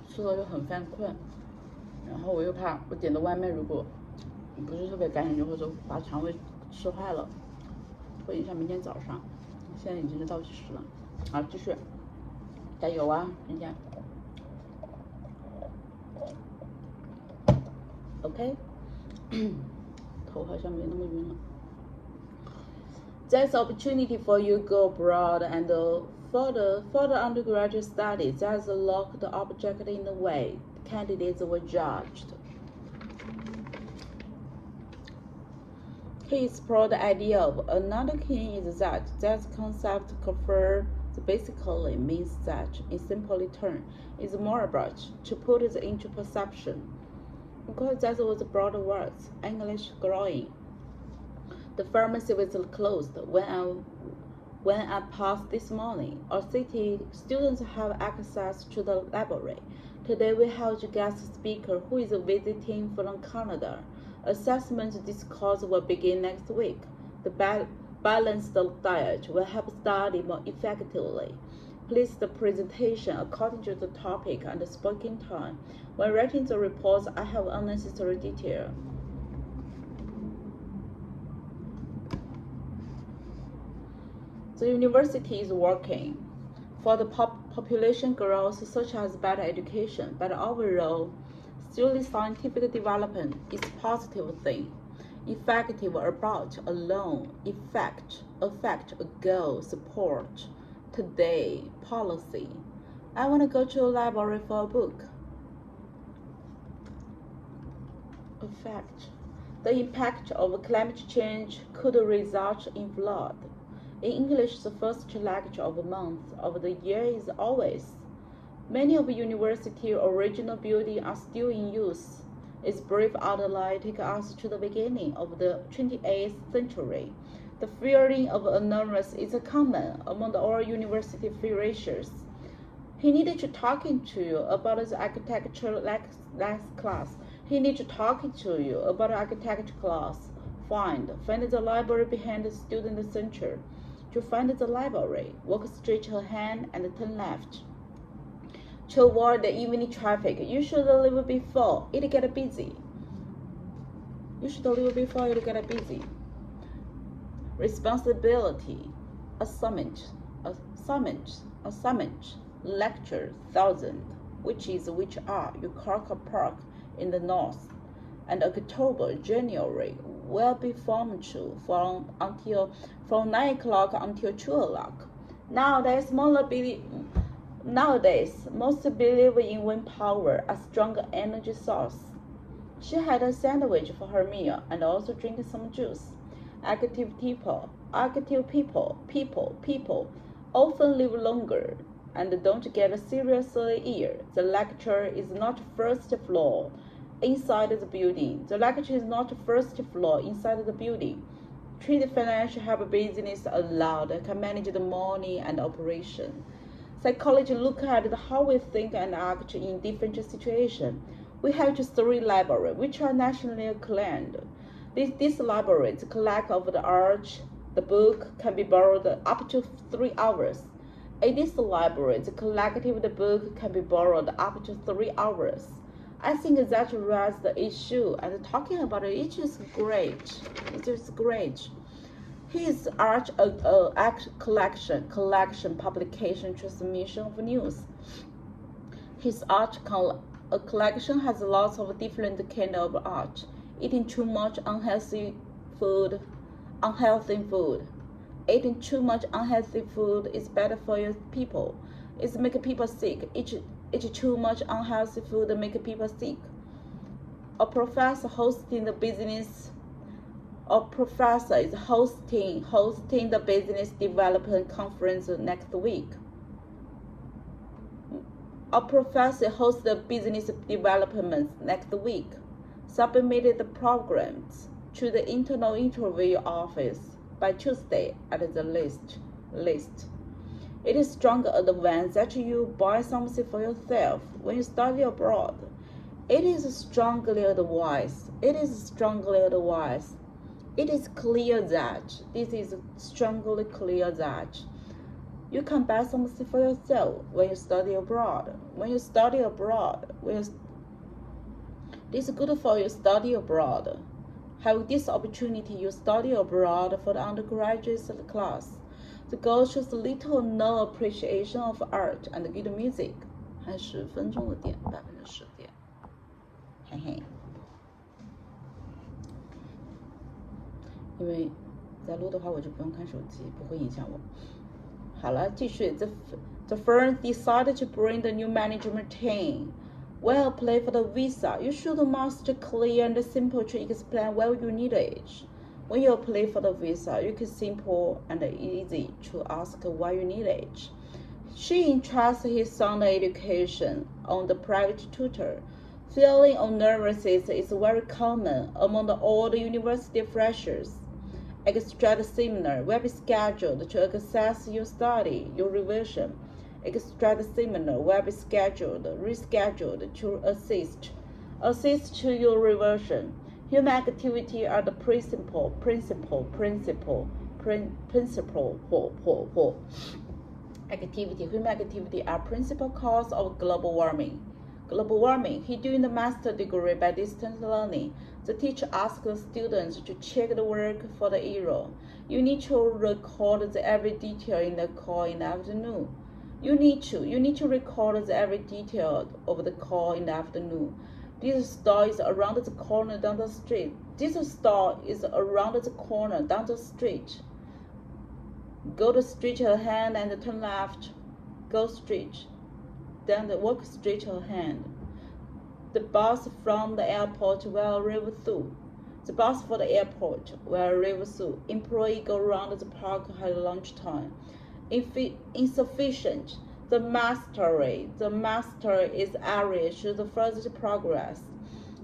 吃了又很犯困，然后我又怕我点的外卖如果不是特别干净，或者把肠胃吃坏了，会影响明天早上。现在已经是倒计时了，好，继续，加油啊，人家。OK， 头好像没那么晕了。There's opportunity for you to go abroad and further undergraduate studies. There's a locked object in the way. Candidates were judged. He explored the idea of another key is that concept confer basically means that, in simple terms, is more about to put it into perception. Because that was broad words, English growing. The pharmacy was closed when I passed this morning. Our city students have access to the library. Today we have a guest speaker who is visiting from Canada. Assessment discourse will begin next week. The balanced diet will help study more effectively. Place the presentation according to the topic and the speaking time. When writing the reports, I have unnecessary detail. The university is working for the population growth such as better education, but overall, still scientific development is a positive thing. Effective about alone, affect, a goal, support, today, policy. I want to go to a library for a book. Effect. The impact of climate change could result in flood. In English, the first lecture of the month of the year is always. Many of the university original buildings are still in use. Its brief outline takes us to the beginning of the 28th century. The feeling of enormous is common among all university freshers. He needed to talking to you about the architecture class. He needs to talking to you about architecture class. Find the library behind the student center. To find the library, walk straight ahead and turn left. To avoid the evening traffic, you should leave before it get busy. Responsibility, assignment, lecture 1000, which are Ukarka Park in the north, and October, January will be formed from 9 o'clock until 2 o'clock. Nowadays, most believe in wind power, a strong energy source. She had a sandwich for her meal and also drink some juice. Active people often live longer and don't get seriously ill. The lecture is not first floor inside the building. Treat financial help business allowed, can manage the money and operation. Psychology look at how we think and act in different situations. We have 3 libraries, which are nationally acclaimed. These libraries collect of the art. The book can be borrowed up to 3 hours. In this library, the collective the book can be borrowed up to 3 hours. I think that raises the issue, and talking about it is great. It is great. His art collection, publication, transmission of news. His art collection has lots of different kind of art. Eating too much unhealthy food. Eating too much unhealthy food is bad for your people. It's make people sick. Eat too much unhealthy food make people sick. A professor is hosting the business development conference next week. A professor hosts the business development next week. Submitted the programs to the internal interview office by Tuesday at the list. It is strong advance that you buy something for yourself when you study abroad. It is strongly advised. It is clear that you can buy something for yourself when you study abroad. This is good for you study abroad. Have this opportunity, you study abroad for the undergraduate class. The girl shows little or no appreciation of art and good music. 还10分钟的点，10%点，嘿嘿。因为在录的话，我就不用看手机，不会影响我。好了，继续。The firm decided to bring the new management team. When you apply for the visa, you should master clear and simple to explain why you need it. When you apply for the visa, you can simple and easy to ask why you need it. She entrusts his son education on the private tutor. Feeling of nervousness is very common among all the university freshers. Extra seminar will be scheduled to access your study, your revision. Extra seminar will be rescheduled to assist to your revision. Human activity are the principal Human activity are principal cause of global warming. He doing the master degree by distance learning. The teacher asks the students to check the work for the error. You need to record every detail in the call in the afternoon. You need to record every detail of the call in the afternoon. This store is around the corner down the street. Go to straight ahead and turn left. Go straight. Then walk straight ahead. The bus from the airport will arrive soon. Employee go around the park at lunchtime. Insufficient. The mastery is area shows first progress.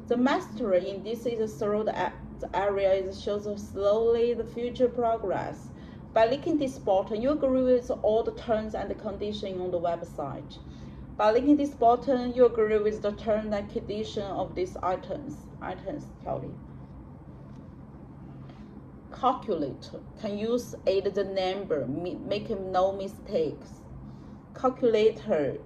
The mastery in this is through the area shows slowly the future progress. By clicking this button, you agree with all the terms and conditions on the website. By clicking this button, you agree with the terms and conditions of these items. Calculator can use aid the number, making no mistakes. Calculator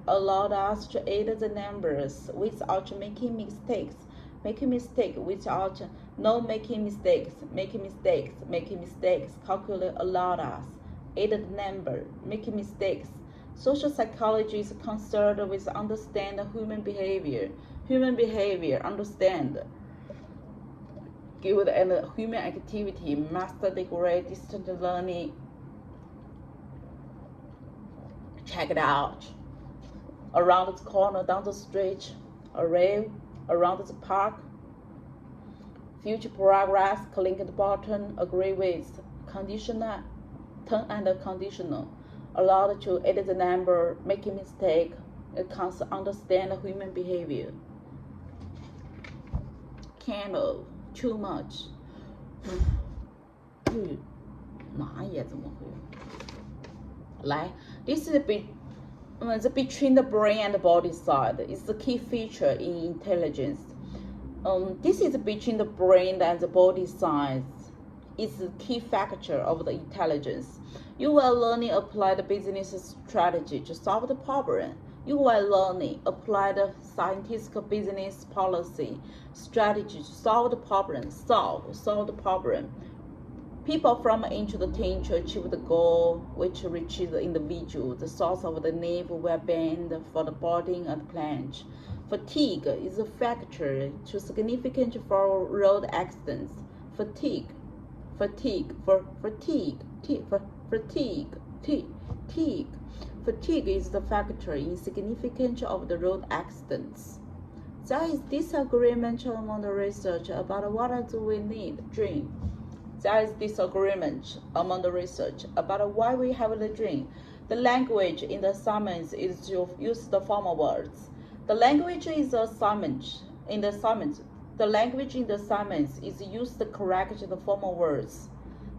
allowed us to add the numbers without making mistakes. Without no making mistakes. Calculator allowed us. aided number, making mistakes. Social psychology is concerned with understand human behavior. Human behavior, understand. Good and human activity, master degree, distant learning. Check it out. Around the corner, down the street, around the park. Future progress, click the button, agree with, conditional, turn and conditional. Allowed to edit the number, making mistake, it can't understand human behavior. Candle, too much. 哪也怎么会？来 ，this is the between the brain and the body side is the key feature in intelligence. This is between the brain and the body side is the key factor of the intelligence. You will learning apply the business strategy to solve the problem. You will learning apply the scientific business policy strategy to solve the problem. Solve the problem. People from into the team to achieve the goal, which reaches the individual. The source of the need will bend for the body and plant. Fatigue is a factor too significant for road accidents. Fatigue is the factor insignificant of the road accidents. There is disagreement among the research about what do we need dream. There is disagreement among the research about why we have the dream. The language in the assignments is to use the formal words. The language is assignment in the assignment. The language in the assignments is used to correct the formal words.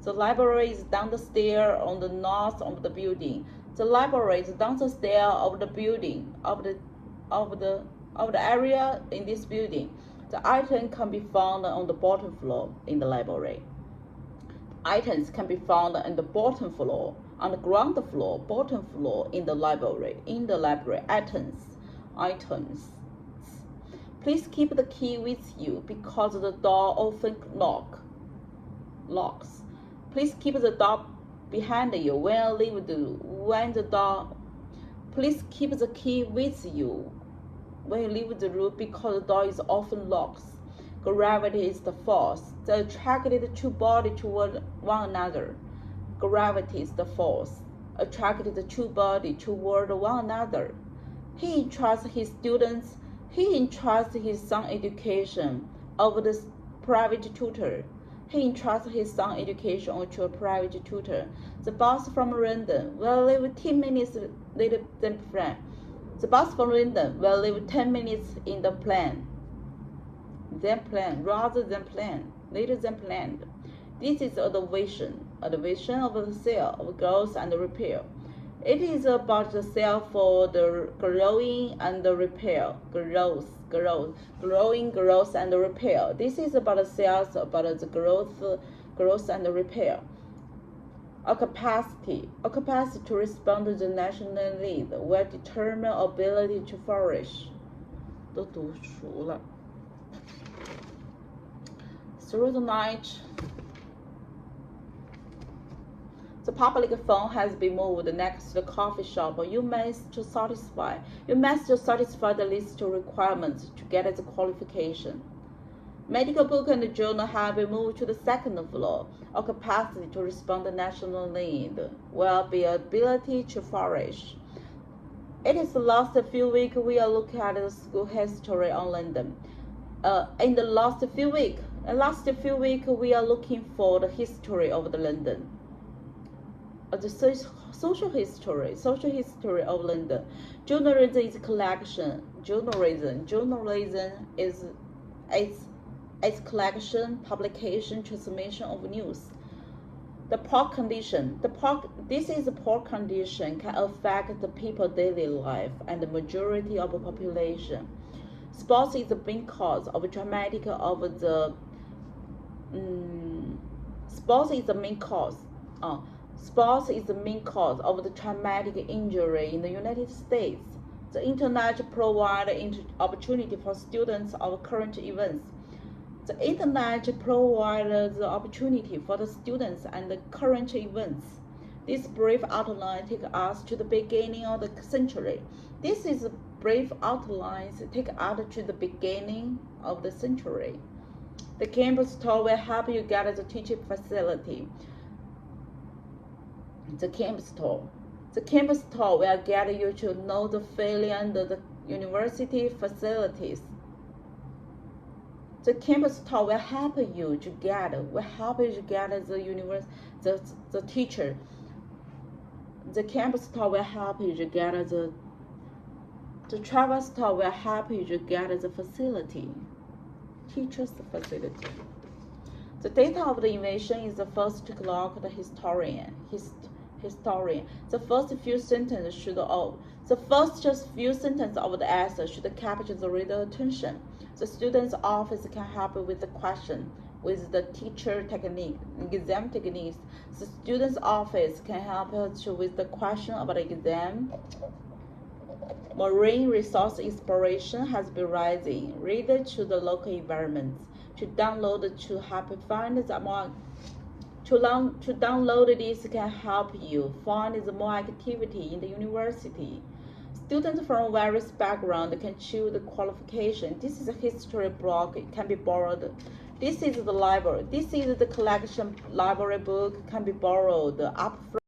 The library is down the stair on the north of the building. The library is down the stair of the building of the area in this building. The item can be found on the bottom floor in the library. Items can be found on the bottom floor, on the ground floor, bottom floor in the library. In the library, items. Please keep the key with you because the door often locks. Please keep the door behind you when the door. Please keep the key with you when you leave the room because the door is often locked. Gravity is the force that attracted the two bodies toward one another. Gravity is the force attracted the two bodies toward one another. He entrusts his students. He entrusts his son education over the private tutor. He entrusts his son education to a private tutor. The bus from London will leave 10 minutes later than planned. The bus from London will leave 10 minutes in the plan. Rather than planned, later than planned. This is a vision of the cell of growth and repair. It is about the cell for the growing and the repair. Growing, growth, and repair. This is about the cells, about the growth and repair. A capacity to respond to the national need will determine ability to flourish. 都读熟了。Through the night, the public phone has been moved next to the coffee shop. You must satisfy the list of requirements to get the qualification. Medical book and journal have been moved to the second floor. A capacity to respond to national need will be ability to flourish. It is the last few weeks we are looking at the school history on London. In the last few weeks, we are looking for the history of the London. The social history of London. Journalism is collection. Journalism is its collection, publication, transmission of news. The poor condition. This is a poor condition can affect the people's daily life and the majority of the population. Sports is the main cause of dramatic of the. Sports is the main cause of the traumatic injury in the United States. The internet provides opportunity for students of current events. The internet provides the opportunity for the students and the current events. This brief outline takes us to the beginning of the century. This is a brief outline take us to the beginning of the century. The campus tour will help you get the teaching facility. The campus tour will get you to know the feeling and the university facilities. The campus tour will help you to get the teacher. The campus tour will help you to get the travel tour will help you to get the facility. Teachers facility. The date of the invention is the first clock the historian. The first few sentences of the essay should capture the reader's attention. The student's office can help with the question with the teacher technique, exam techniques. The student's office can help with the question about exam. Marine resource exploration has been rising. Read to the local environments. To download to help find the more. To download this can help you find the more activity in the university. Students from various backgrounds can choose the qualification. This is a history block. It can be borrowed. This is the library. This is the collection library book. Can be borrowed up front.